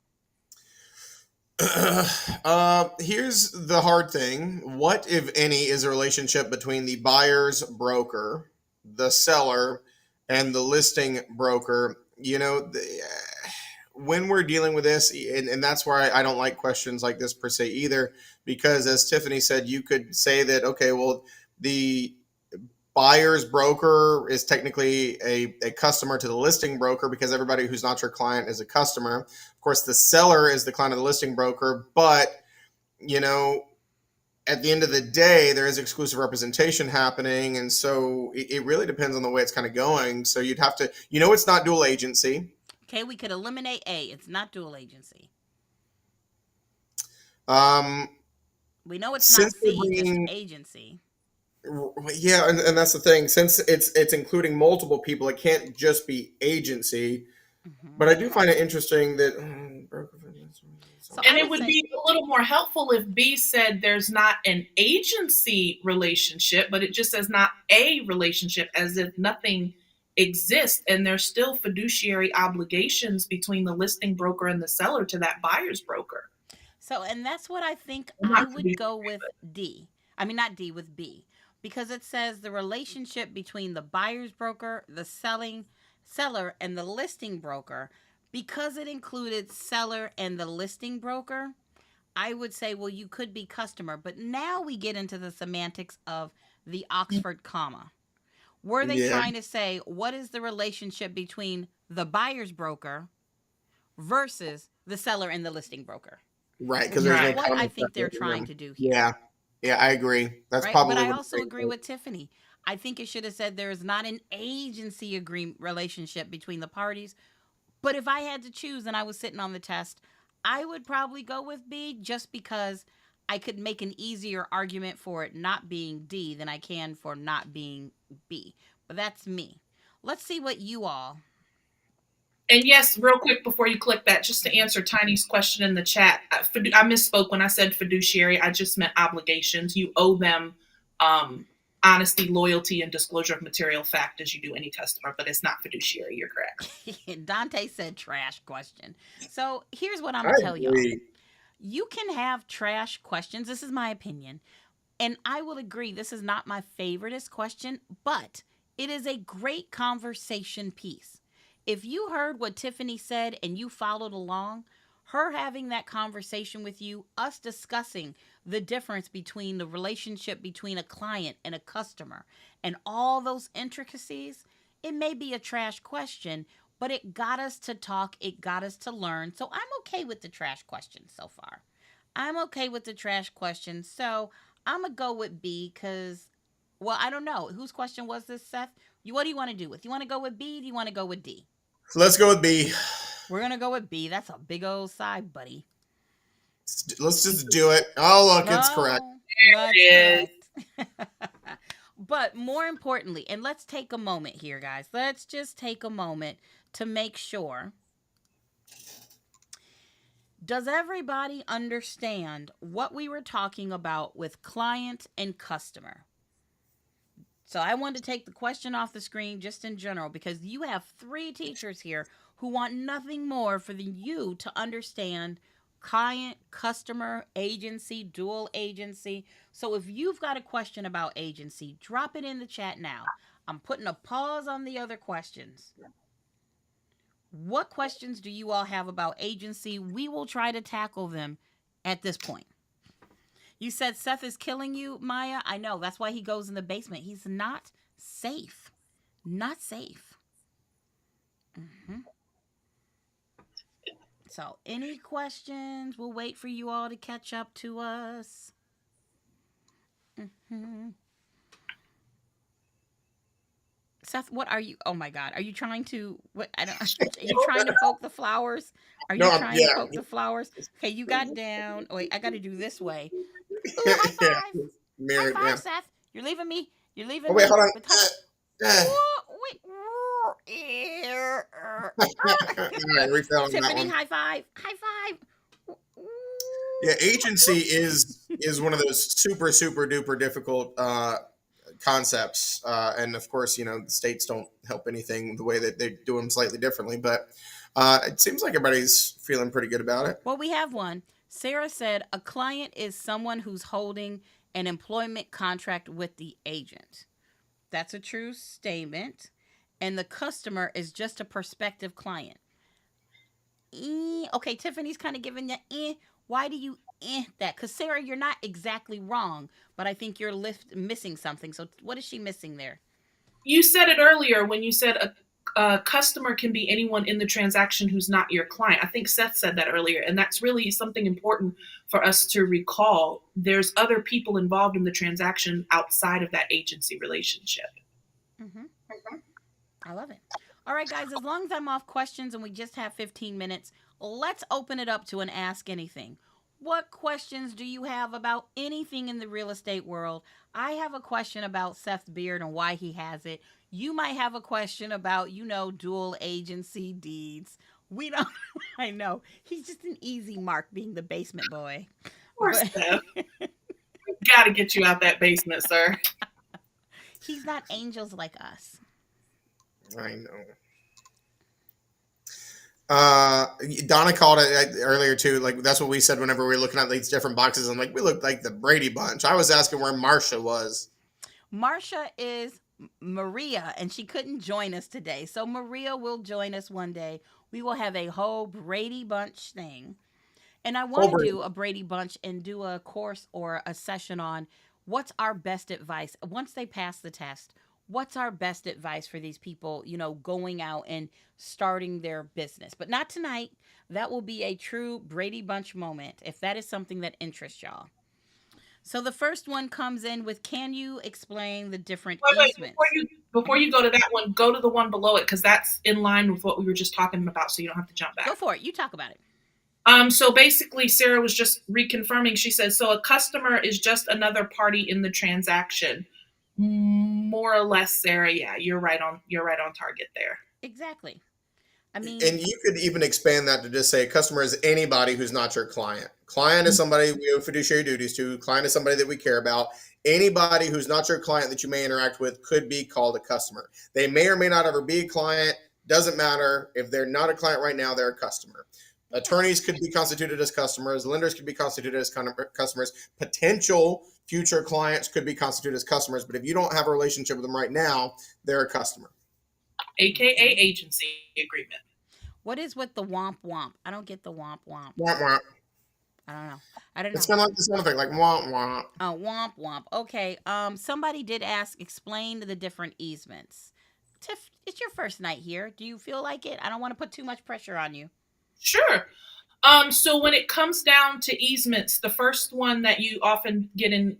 Here's the hard thing. What, if any, is a relationship between the buyer's broker, the seller, and the listing broker? When we're dealing with this, and that's why I don't like questions like this per se either, because as Tiffany said, you could say that, okay, well, the buyer's broker is technically a customer to the listing broker because everybody who's not your client is a customer. Of course, the seller is the client of the listing broker, but at the end of the day, there is exclusive representation happening. And so it really depends on the way it's kind of going. So you'd have to, it's not dual agency. Okay, we could eliminate A. It's not dual agency. Um, We know it's not since we're C, just bringing, agency. Yeah, and that's the thing. Since it's including multiple people, it can't just be agency. Hmm. But I do find it interesting that So And I it would would say, be a little more helpful if B said there's not an agency relationship, but it just says not a relationship, as if nothing exists. And there's still fiduciary obligations between the listing broker and the seller to that buyer's broker. so, and that's what I think Well, I not would fiduciary, go with D. I mean, not D, with B, because it says the relationship between the buyer's broker, the selling seller, and the listing broker. Because it included seller and the listing broker, I would say, well, you could be customer. But now we get into the semantics of the but Oxford comma. Were they yeah, trying to say what is the relationship between the buyer's broker versus the seller and the listing broker? right, because Which there's is no right. what I common think they're separating trying them. to do here. Yeah, yeah, I agree. That's Right? But probably I what also they agree think. with Tiffany. I think it should have said there is not an agency agreement relationship between the parties. But if I had to choose and I was sitting on the test, I would probably go with B, just because I could make an easier argument for it not being D than I can for not being B. But that's me. Let's see what you all. And yes, real quick before you click that, just to answer Tiny's question in the chat, I misspoke when I said fiduciary. I just meant obligations. You owe them honesty, loyalty, and disclosure of material fact as you do any customer, but it's not fiduciary. You're correct. Dante said trash question. So here's what I'm I going to tell y'all. agree. You can have trash questions. This is my opinion. And I will agree, this is not my favoriteest question, but it is a great conversation piece. If you heard what Tiffany said and you followed along, her having that conversation with you, us discussing the difference between the relationship between a client and a customer and all those intricacies, it may be a trash question, but it got us to talk, it got us to learn. So I'm okay with the trash question so far. I'm okay with the trash question. So I'm gonna go with B because, well, I don't know whose question was this, Seth. What do you want to do with? You want to go with B? Do you want to go with D? So let's go with B. We're gonna go with B. That's a big old sigh, buddy. Let's just do it. Oh, look, it's correct. No, There that's it is. correct. But more importantly, and let's take a moment here, guys. Let's just take a moment to make sure. Does everybody understand what we were talking about with client and customer? So I wanted to take the question off the screen just in general, because you have three teachers here who want nothing more for you to understand client, customer, agency, dual agency. So if you've got a question about agency, drop it in the chat now. I'm putting a pause on the other questions. What questions do you all have about agency? We will try to tackle them at this point. You said Seth is killing you, Maya. I know. That's why he goes in the basement. He's not safe. Not safe. Hmm. So, any questions? We'll wait for you all to catch up to us. Hmm. Seth, what are you? Oh my God, are you trying to? What? I don't. Are you trying to poke the flowers? Are No, you trying to yeah, poke the flowers? Okay, you got down. Wait, I got to do this way. Ooh, high yeah, five! High mirrored, five, yeah. Seth. You're leaving me. You're Oh leaving wait, me hold on. with high. Uh, Wait. All right, we fell on that Tiffany, one. high five. High five. Yeah, agency is one of those super duper difficult concepts, and of course, the states don't help anything the way that they do them slightly differently. But it seems like everybody's feeling pretty good about it. Well, we have one. Sarah said a client is someone who's holding an employment contract with the agent. That's a true statement. And the customer is just a prospective client. Okay, Tiffany's kind of giving you. Why do you that? Because Sarah, you're not exactly wrong, but I think you're missing something. So what is she missing there? You said it earlier when you said a customer can be anyone in the transaction who's not your client. I think Seth said that earlier, and that's really something important for us to recall. There's other people involved in the transaction outside of that agency relationship. Mm-hmm. I love it. All right, guys, as long as I'm off questions and we just have 15 minutes, let's open it up to an Ask Anything. What questions do you have about anything in the real estate world? I have a question about Seth's beard and why he has it. You might have a question about, dual agency deeds. We don't, I know. He's just an easy mark being the basement boy. Poor But Steph. Got to get you out that basement, sir. he's not angels like us. I know. Donna called it earlier too. Like that's what we said whenever we were looking at these different boxes. I'm like, we look like the Brady Bunch. I was asking where Marsha was. Marsha is Maria, and she couldn't join us today. So Maria will join us one day. We will have a whole Brady Bunch thing. And I want Oh, to Brady. do a Brady Bunch and do a course or a session on what's our best advice once they pass the test. What's our best advice for these people, going out and starting their business? But not tonight. That will be a true Brady Bunch moment if that is something that interests y'all. So the first one comes in with, can you explain the different Wait, easements? before you go to that one, go to the one below it because that's in line with what we were just talking about, so you don't have to jump Go back. for it. You talk about it. So basically, Sarah was just reconfirming. She says, so a customer is just another party in the transaction, more or less. Sarah, yeah, you're right on target there. Exactly. I mean, And you could even expand that to just say customer is anybody who's not your client. Client is somebody we owe fiduciary duties to. Client is somebody that we care about. Anybody who's not your client that you may interact with could be called a customer. They may or may not ever be a client. Doesn't matter. If they're not a client right now, they're a customer. Attorneys could be constituted as customers. Lenders could be constituted as customers. Potential future clients could be constituted as customers. But if you don't have a relationship with them right now, they're a customer. AKA agency agreement. what is with the womp womp? I don't get the womp womp. Wah, wah. I don't know. I don't It's know. kind of like the sound effect, like wah wah. Oh, womp womp. Okay. Somebody did ask, explain the different easements. Tiff, it's your first night here. Do you feel like it? I don't want to put too much pressure on you. Sure. So when it comes down to easements, the first one that you often get in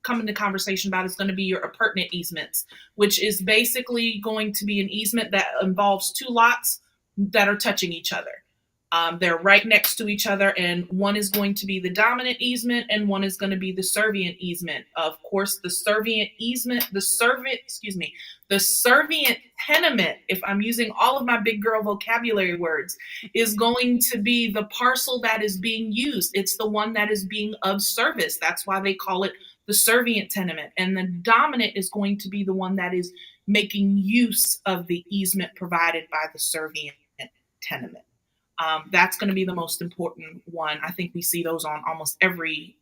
come into conversation about is going to be your appurtenant easements, which is basically going to be an easement that involves two lots that are touching each other. They're right next to each other, and one is going to be the dominant easement, and one is going to be the servient easement. Of course, the servient tenement, if I'm using all of my big girl vocabulary words, is going to be the parcel that is being used. It's the one that is being of service. That's why they call it the servient tenement. And the dominant is going to be the one that is making use of the easement provided by the servient tenement. That's going to be the most important one. I think we see those on almost every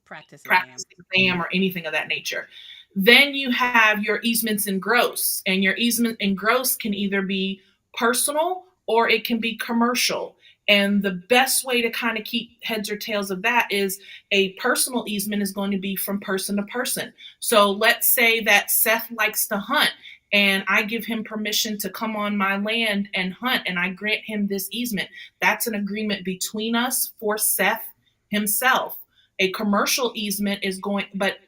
Practice practice exam or anything of that nature. Then you have your easements in gross, and your easement in gross can either be personal or it can be commercial. And the best way to kind of keep heads or tails of that is a personal easement is going to be from person to person. So let's say that Seth likes to hunt and I give him permission to come on my land and hunt, and I grant him this easement. That's an agreement between us for Seth himself. A commercial easement is going,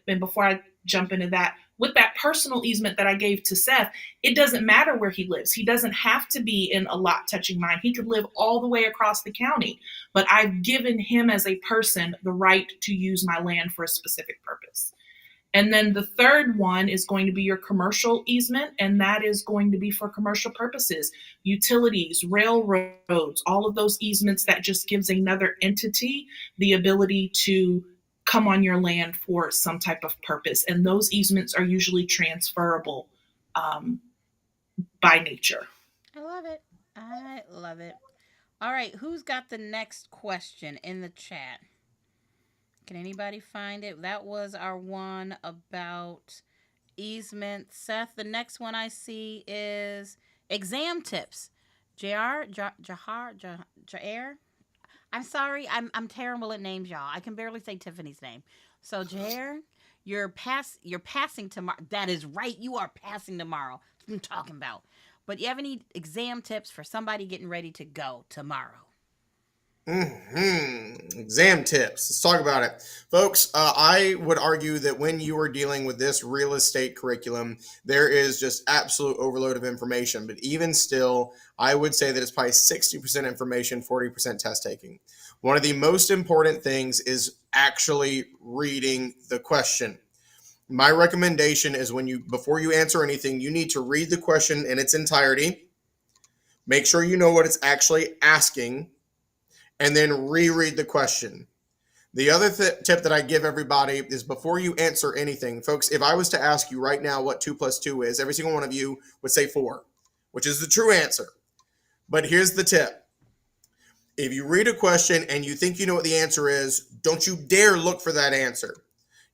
and before I jump into that, with that personal easement that I gave to Seth, it doesn't matter where he lives. He doesn't have to be in a lot touching mine. He could live all the way across the county, but I've given him as a person the right to use my land for a specific purpose. And then the third one is going to be your commercial easement, and that is going to be for commercial purposes, utilities, railroads, all of those easements that just gives another entity the ability to come on your land for some type of purpose. And those easements are usually transferable um, by nature. I love it. I love it. All right, who's got the next question in the chat? Can anybody find it? That was our one about easement. Seth, the next one I see is exam tips. Jair. I'm sorry, I'm terrible at names, y'all. I can barely say Tiffany's name. So Jair, you're passing tomorrow. That is right. You are passing tomorrow. That's what I'm talking about. But you have any exam tips for somebody getting ready to go tomorrow? Exam tips. Let's talk about it. Folks, I would argue that when you are dealing with this real estate curriculum, there is just absolute overload of information. But even still, I would say that it's probably 60% information, 40% test taking. One of the most important things is actually reading the question. My recommendation is before you answer anything, you need to read the question in its entirety. Make sure you know what it's actually asking, and then reread the question. The other tip that I give everybody is before you answer anything, folks, if I was to ask you right now what 2 plus 2 is, every single one of you would say 4, which is the true answer. But here's the tip. If you read a question and you think you know what the answer is, don't you dare look for that answer.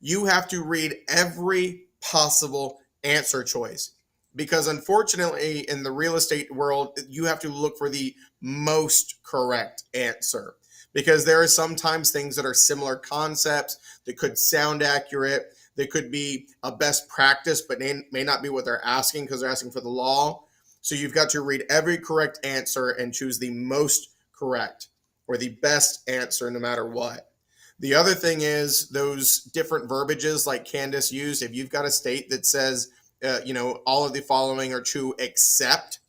You have to read every possible answer choice. Because unfortunately, in the real estate world, you have to look for the most correct answer. Because there are sometimes things that are similar concepts that could sound accurate, that could be a best practice, but may not be what they're asking because they're asking for the law. So you've got to read every correct answer and choose the most correct or the best answer no matter what. The other thing is those different verbiages like Candace used. If you've got a state that says, all of the following are true except,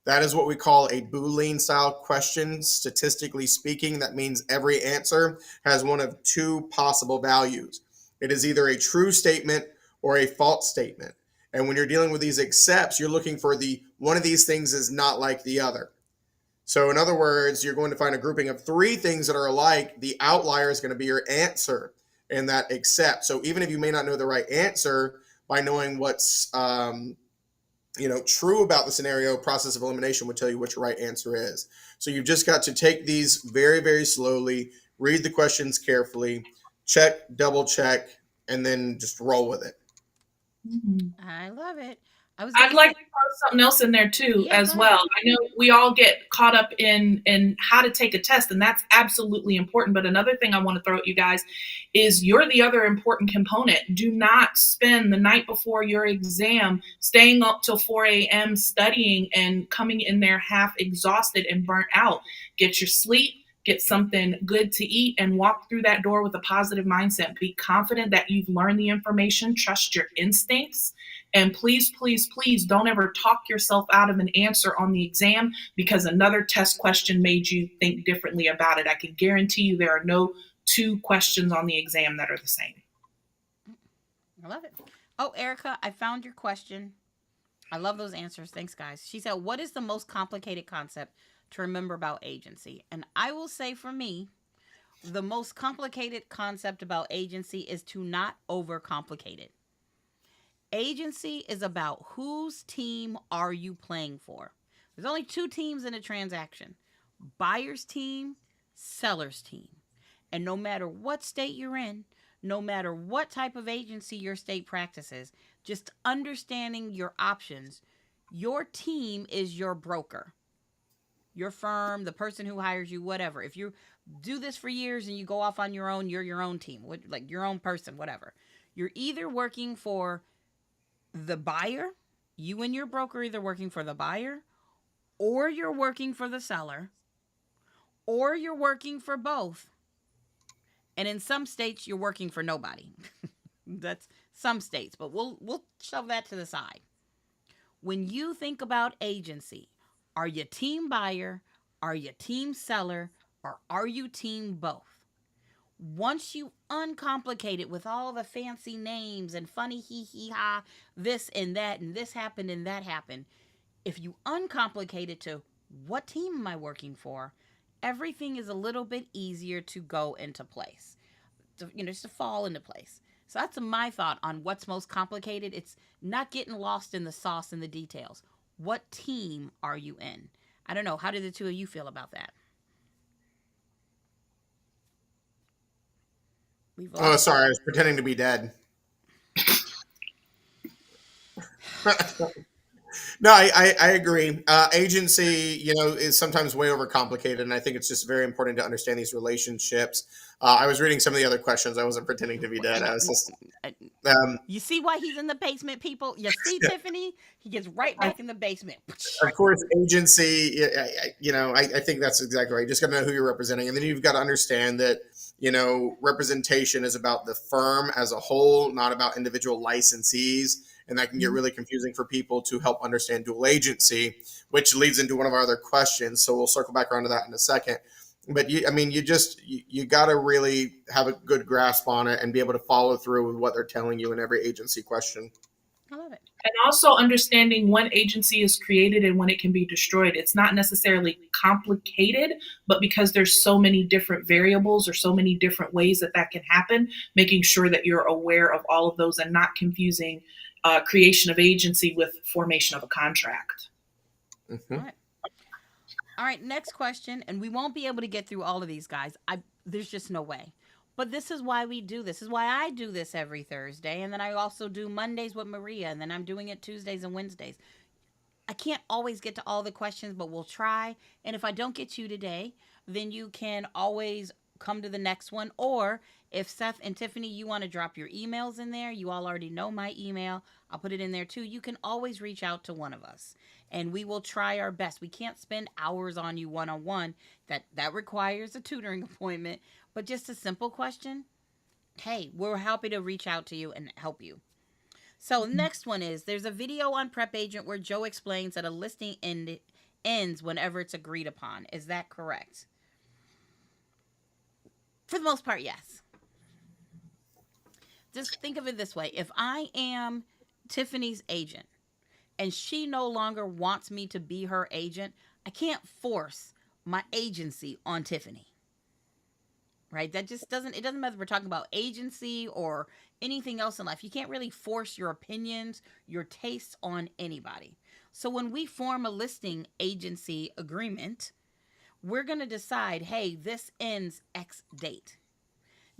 that is what we call a Boolean style question. Statistically speaking, that means every answer has one of 2 possible values. It is either a true statement or a false statement. And when you're dealing with these excepts, you're looking for the one of these things is not like the other. So in other words, you're going to find a grouping of 3 things that are alike. The outlier is going to be your answer in that except. So even if you may not know the right answer, by knowing what's true about the scenario, process of elimination would tell you what your right answer is. So you've just got to take these very, very slowly, read the questions carefully, check, double check, and then just roll with it. I love it. I was I'd gonna like say, to throw something else in there too, yeah, as go ahead. well. I know we all get caught up in how to take a test, and that's absolutely important. But another thing I want to throw at you guys is you're the other important component. Do not spend the night before your exam staying up till 4 a.m. studying and coming in there half exhausted and burnt out. Get your sleep. Get something good to eat and walk through that door with a positive mindset. Be confident that you've learned the information. Trust your instincts. And please, please, please don't ever talk yourself out of an answer on the exam because another test question made you think differently about it. I can guarantee you there are no 2 questions on the exam that are the same. I love it. Oh, Erica, I found your question. I love those answers. Thanks, guys. She said, "What is the most complicated concept to remember about agency?" And I will say for me, the most complicated concept about agency is to not overcomplicate it. Agency is about whose team are you playing for. There's only 2 teams in a transaction: buyer's team, seller's team. And no matter what state you're in, no matter what type of agency your state practices, just understanding your options, your team is your broker, your firm, the person who hires you, whatever. If you do this for years and you go off on your own, you're your own team, like your own person, whatever. You're either working for the buyer, you and your broker either working for the buyer, or you're working for the seller, or you're working for both. And in some states, you're working for nobody. That's some states, but we'll shove that to the side. When you think about agency, are you team buyer, are you team seller, or are you team both? Once you uncomplicate it with all the fancy names and funny hee hee ha, this and this happened and that happened, if you uncomplicate it to what team am I working for, everything is a little bit easier to go into place, just to fall into place. So that's my thought on what's most complicated. It's not getting lost in the sauce and the details. What team are you in? I don't know. How did the 2 of you feel about that? We've Oh, lost. sorry, I was pretending to be dead. No, I agree. Agency, is sometimes way overcomplicated, and I think it's just very important to understand these relationships. I was reading some of the other questions. I wasn't pretending to be dead. I was just, Uh, um, You see why he's in the basement, people? You see, Tiffany? He gets right back in the basement. of course, agency. I think that's exactly right. You just got to know who you're representing, and then you've got to understand that representation is about the firm as a whole, not about individual licensees, and that can get really confusing for people to help understand dual agency, which leads into one of our other questions. So we'll circle back around to that in a second. But you got to really have a good grasp on it and be able to follow through with what they're telling you in every agency question. I love it. And also understanding when agency is created and when it can be destroyed. It's not necessarily complicated, but because there's so many different variables or so many different ways that that can happen, making sure that you're aware of all of those and not confusing creation of agency with formation of a contract. Mm-hmm. All right. All right, next question, and we won't be able to get through all of these, guys. There's just no way. But this is why we do this. This is why I do this every Thursday, and then I also do Mondays with Maria, and then I'm doing it Tuesdays and Wednesdays. I can't always get to all the questions, but we'll try. And if I don't get you today, then you can always come to the next one. Or if Seth and Tiffany, you want to drop your emails in there, you all already know my email. I'll put it in there too. You can always reach out to one of us and we will try our best. We can't spend hours on you one on one. That requires a tutoring appointment, but just a simple question. Hey, we're happy to reach out to you and help you. So next one is there's a video on Prep Agent where Joe explains that a listing ends whenever it's agreed upon. Is that correct? For the most part, yes. Just think of it this way. If I am Tiffany's agent and she no longer wants me to be her agent, I can't force my agency on Tiffany. Right? That just doesn't, it doesn't matter if we're talking about agency or anything else in life. You can't really force your opinions, your tastes on anybody. So when we form a listing agency agreement, we're going to decide, hey, this ends X date.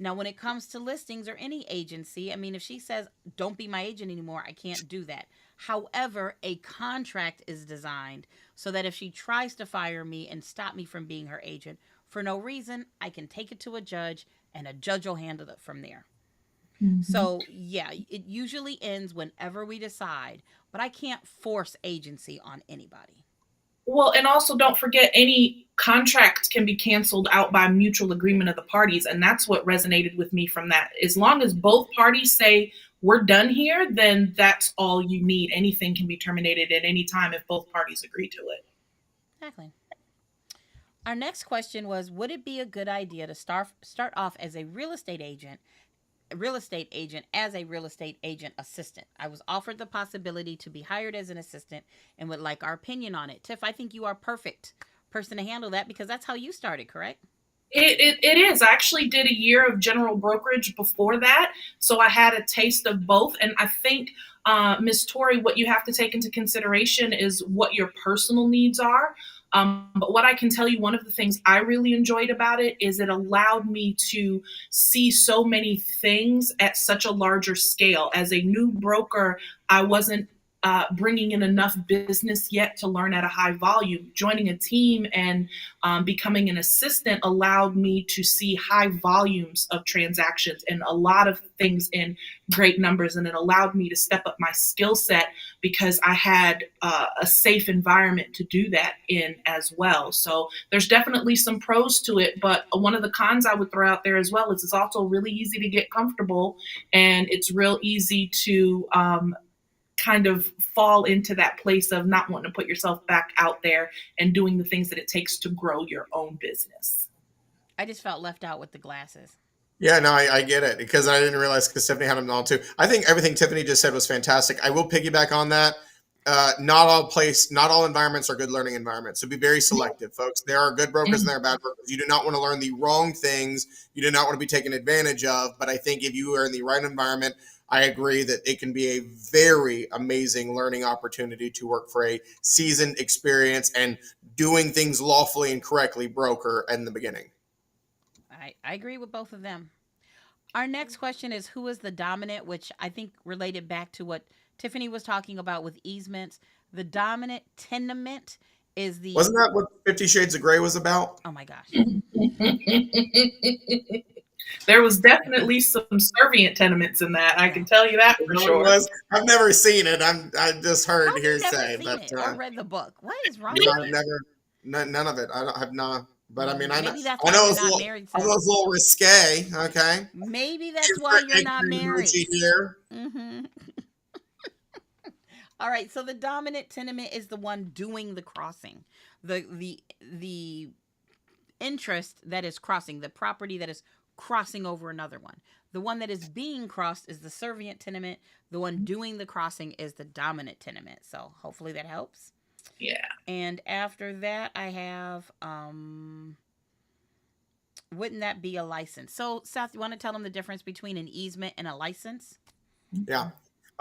Now, when it comes to listings or any agency, I mean, if she says, don't be my agent anymore, I can't do that. However, a contract is designed so that if she tries to fire me and stop me from being her agent for no reason, I can take it to a judge and a judge will handle it from there. Mm-hmm. So, yeah, it usually ends whenever we decide, but I can't force agency on anybody. Well, and also don't forget any contract can be canceled out by mutual agreement of the parties. And that's what resonated with me from that. As long as both parties say, we're done here, then that's all you need. Anything can be terminated at any time if both parties agree to it. Exactly. Our next question was, would it be a good idea to start off as a real estate agent as a real estate agent assistant? I was offered the possibility to be hired as an assistant and would like our opinion on it. Tiff, I think you are perfect person to handle that because that's how you started, correct? It is. I actually did a year of general brokerage before that. So I had a taste of both. And I think, Ms. Tori, what you have to take into consideration is what your personal needs are. But what I can tell you, one of the things I really enjoyed about it is it allowed me to see so many things at such a larger scale. As a new broker, I wasn't bringing in enough business yet to learn at a high volume. Joining a team and becoming an assistant allowed me to see high volumes of transactions and a lot of things in great numbers. And it allowed me to step up my skill set because I had a safe environment to do that in as well. So there's definitely some pros to it. But one of the cons I would throw out there as well is it's also really easy to get comfortable and it's real easy to kind of fall into that place of not wanting to put yourself back out there and doing the things that it takes to grow your own business. I just felt left out with the glasses. Yeah, no, I get it because I didn't realize because Tiffany had them all too. I think everything Tiffany just said was fantastic. I will piggyback on that. Not all environments are good learning environments. So be very selective, folks. There are good brokers and there are bad brokers. You do not want to learn the wrong things. You do not want to be taken advantage of. But I think if you are in the right environment, I agree that it can be a very amazing learning opportunity to work for a seasoned, experienced, and doing things lawfully and correctly broker in the beginning. I agree with both of them. Our next question is, who is the dominant, which I think related back to what Tiffany was talking about with easements. The dominant tenement is the, Wasn't that what 50 Shades of Grey was about? oh my gosh. There was definitely some servient tenements in that. I Yeah. can tell you that Is for that what it sure. was? I've never seen it. I just How heard have you never hearsay, seen but it or read the book? What is wrong no, with I've you? never, none of it. I don't have not. But I Well, mean, maybe that's I why know you're it's a not little, married, I know sis. it's a little risque. Okay, Maybe shoot that's for why an you're ice not cream married. emoji here. Mm-hmm. All right. So the dominant tenement is the one doing the crossing, the interest that is crossing, the property that is crossing over another one. The one that is being crossed is the servient tenement. The one doing the crossing is the dominant tenement. So hopefully that helps. Yeah. And after that, I have wouldn't that be a license? So Seth, you want to tell them the difference between an easement and a license? Yeah.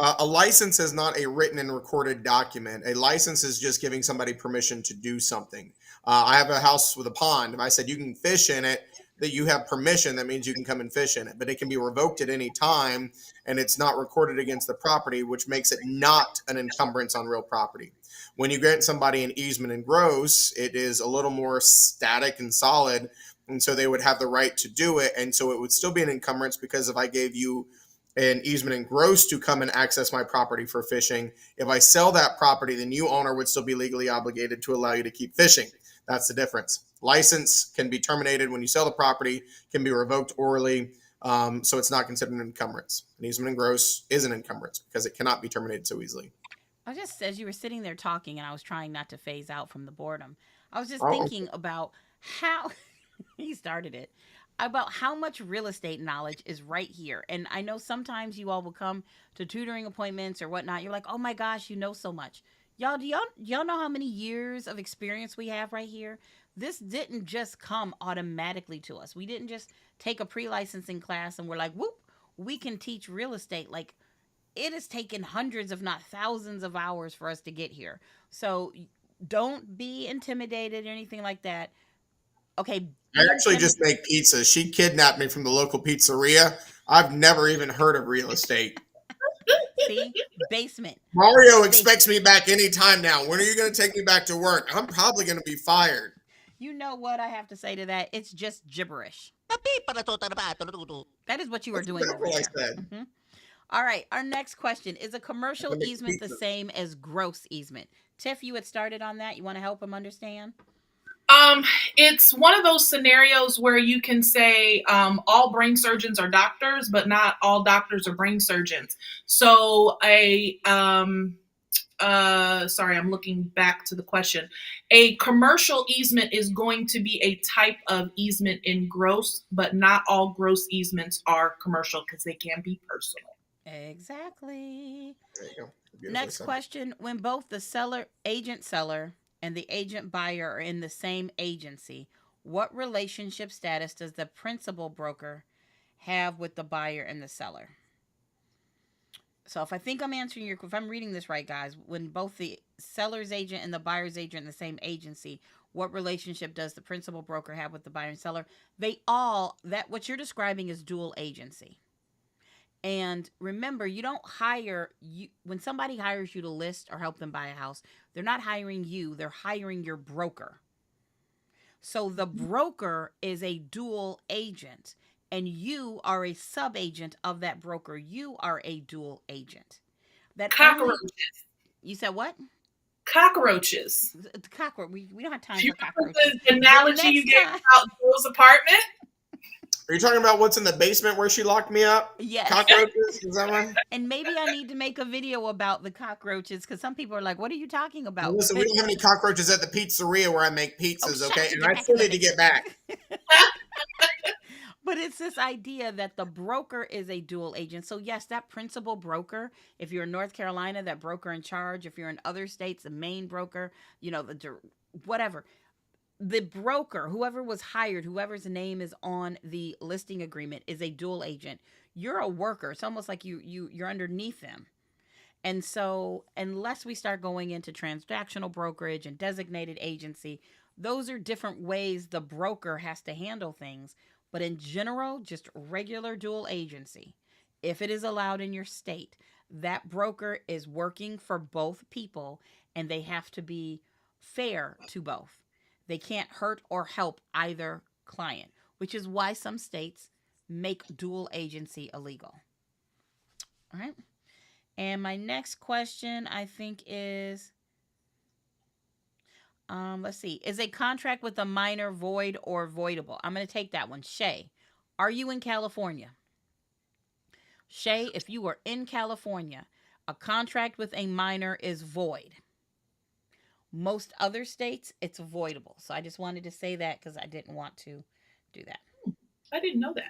A license is not a written and recorded document. A license is just giving somebody permission to do something. I have a house with a pond. If I said you can fish in it, that you have permission, that means you can come and fish in it. But it can be revoked at any time, and it's not recorded against the property, which makes it not an encumbrance on real property. When you grant somebody an easement in gross, it is a little more static and solid, and so they would have the right to do it, and so it would still be an encumbrance because if I gave you an easement in gross to come and access my property for fishing. If I sell that property, the new owner would still be legally obligated to allow you to keep fishing. That's the difference. License can be terminated when you sell the property, can be revoked orally, so it's not considered an encumbrance. An easement in gross is an encumbrance because it cannot be terminated so easily. I just, as you were sitting there talking, and I was trying not to phase out from the boredom, I was just Oh, thinking about how he started it, about how much real estate knowledge is right here. And I know sometimes you all will come to tutoring appointments or whatnot. You're like, oh my gosh, you know so much. Y'all, do y'all know how many years of experience we have right here? This didn't just come automatically to us. We didn't just take a pre-licensing class and we're like, whoop, we can teach real estate. Like, it has taken hundreds, if not thousands, of hours for us to get here. So don't be intimidated or anything like that. Okay, I be actually intimidated. just make pizza. She kidnapped me from the local pizzeria. I've never even heard of real estate. See, basement, Mario expects basement. me back anytime now. When are you going to take me back to work? I'm probably going to be fired. You know what I have to say to that? It's just gibberish. That is what you are That's doing over exactly what I there. said. Mhm. All right, our next question is: a I'm commercial going to make easement the pizza. same as gross easement? Tiff, you had started on that. You want to help him understand? Um, it's one of those scenarios where you can say all brain surgeons are doctors, but not all doctors are brain surgeons. So sorry, I'm looking back to the question. A commercial easement is going to be a type of easement in gross, but not all gross easements are commercial because they can be personal. Exactly. There you go. Beautifully Next said. question: when both the agent seller, and the agent buyer are in the same agency, what relationship status does the principal broker have with the buyer and the seller? So if I think I'm answering your, if I'm reading this right, guys, when both the seller's agent and the buyer's agent in the same agency, what relationship does the principal broker have with the buyer and seller? They all, that what you're describing is dual agency. And remember, you don't hire you when somebody hires you to list or help them buy a house, they're not hiring you, they're hiring your broker. So the broker is a dual agent, and you are a sub agent of that broker. You are a dual agent. That only, Cockroaches. you said what? Cockroaches. The cockroach. We don't have time Do you for remember cockroaches. the The analogy you next gave time, about Joe's apartment? Are you talking about what's in the basement where she locked me up? yes. Cockroaches? Is that right? And maybe I need to make a video about the cockroaches because some people are like, "What are you talking Well, about?" listen, we don't have any cockroaches at the pizzeria where I make Oh, pizzas, shut okay? up! You And get I back still in the need to get back. basement. But it's this idea that the broker is a dual agent. So yes, that principal broker, if you're in North Carolina, that broker in charge, if you're in other states, the main broker, whatever. The broker, whoever was hired, whoever's name is on the listing agreement is a dual agent. You're a worker. It's almost like you're underneath them. And so, unless we start going into transactional brokerage and designated agency, those are different ways the broker has to handle things. But in general, just regular dual agency, if it is allowed in your state. That broker is working for both people and they have to be fair to both. They can't hurt or help either client, which is why some states make dual agency illegal. All right. And my next question, I think, is let's see, is a contract with a minor void or voidable? I'm going to take that one. Shay, are you in California? Shay, if you are in California, a contract with a minor is void. Most other states, it's voidable. So I just wanted to say that because I didn't want to do that. I didn't know that.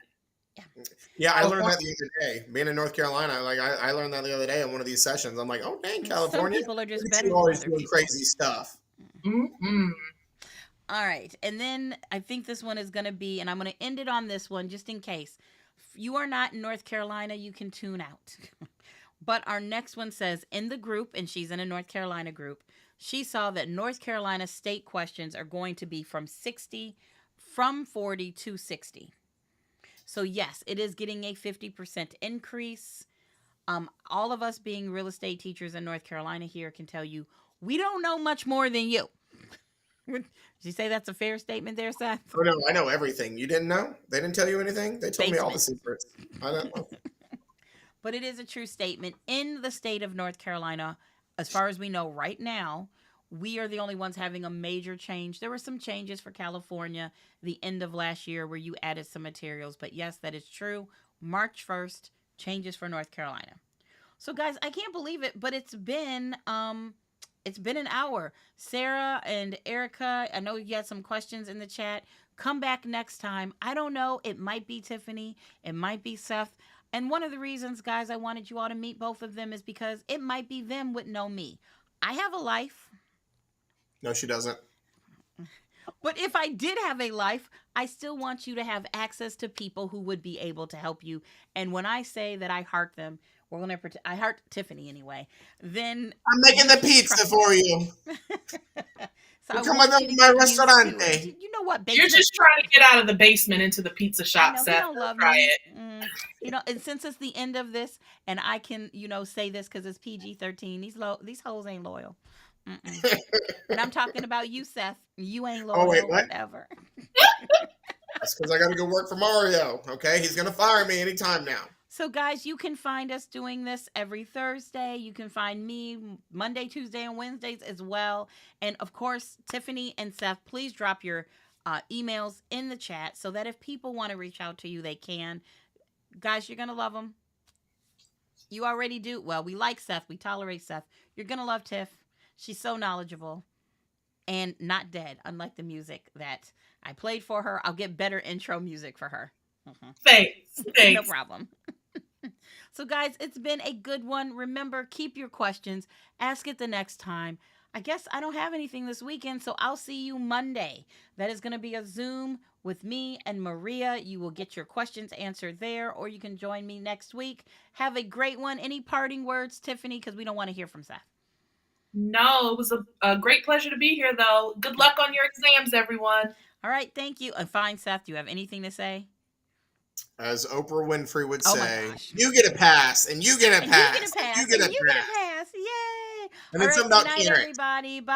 Yeah, I learned that the other day. Being in North Carolina, like I learned that the other day in one of these sessions. I'm like, oh dang, California! Some people are just Look at better you than always other doing people. crazy stuff. Mm-mm. All right. And then I think this one is going to be, and I'm going to end it on this one just in case. If you are not in North Carolina, you can tune out. But our next one says, in the group, and she's in a North Carolina group, she saw that North Carolina state questions are going to be from 40 to 60. So yes, it is getting a 50% increase. All of us being real estate teachers in North Carolina here can tell you, we don't know much more than you. Did you say that's a fair statement there, Seth? Oh no, I know everything. You didn't know? They didn't tell you anything? They told me all the Basement. secrets. I don't know. But it is a true statement. In the state of North Carolina, as far as we know right now, we are the only ones having a major change. There were some changes for California the end of last year where you added some materials. But yes, that is true. March 1st, changes for North Carolina. So guys, I can't believe it, but it's been an hour. Sarah and Erica, I know you had some questions in the chat. Come back next time. I don't know. It might be Tiffany. It might be Seth. And one of the reasons, guys, I wanted you all to meet both of them is because it might be them with no me. I have a life. No, she doesn't. But if I did have a life, I still want you to have access to people who would be able to help you. And when I say that I heart them, we're going to pretend I heart Tiffany anyway. Then I'm making the pizza for you. So I Come want on you to my get used to restaurante. it. You know what, You're basement? just trying to get out of the basement into the pizza I shop, know he Seth. don't love Try me. it. And since it's the end of this, and I can, say this because it's PG-13. These hoes ain't loyal. And I'm talking about you, Seth. You ain't loyal. Oh wait, what? Whatever. That's because I got to go work for Mario. Okay, he's gonna fire me anytime now. So, guys, you can find us doing this every Thursday. You can find me Monday, Tuesday, and Wednesdays as well. And, of course, Tiffany and Seth, please drop your emails in the chat so that if people want to reach out to you, they can. Guys, you're going to love them. You already do. Well, we like Seth. We tolerate Seth. You're going to love Tiff. She's so knowledgeable and not dead, unlike the music that I played for her. I'll get better intro music for her. Thanks. No problem. So, guys, it's been a good one. Remember, keep your questions. Ask it the next time. I guess I don't have anything this weekend, so I'll see you Monday. That is going to be a Zoom with me and Maria. You will get your questions answered there, or you can join me next week. Have a great one. Any parting words, Tiffany? Because we don't want to hear from Seth. No, it was a great pleasure to be here, though. Good luck on your exams, everyone. All right, thank you. And fine, Seth, do you have anything to say? As Oprah Winfrey would Oh my say, gosh. you get a pass, and you get a And pass, you get a pass. and you get a And you get pass. a pass. Yay. And All then right, something good about night, Karen. everybody. Bye.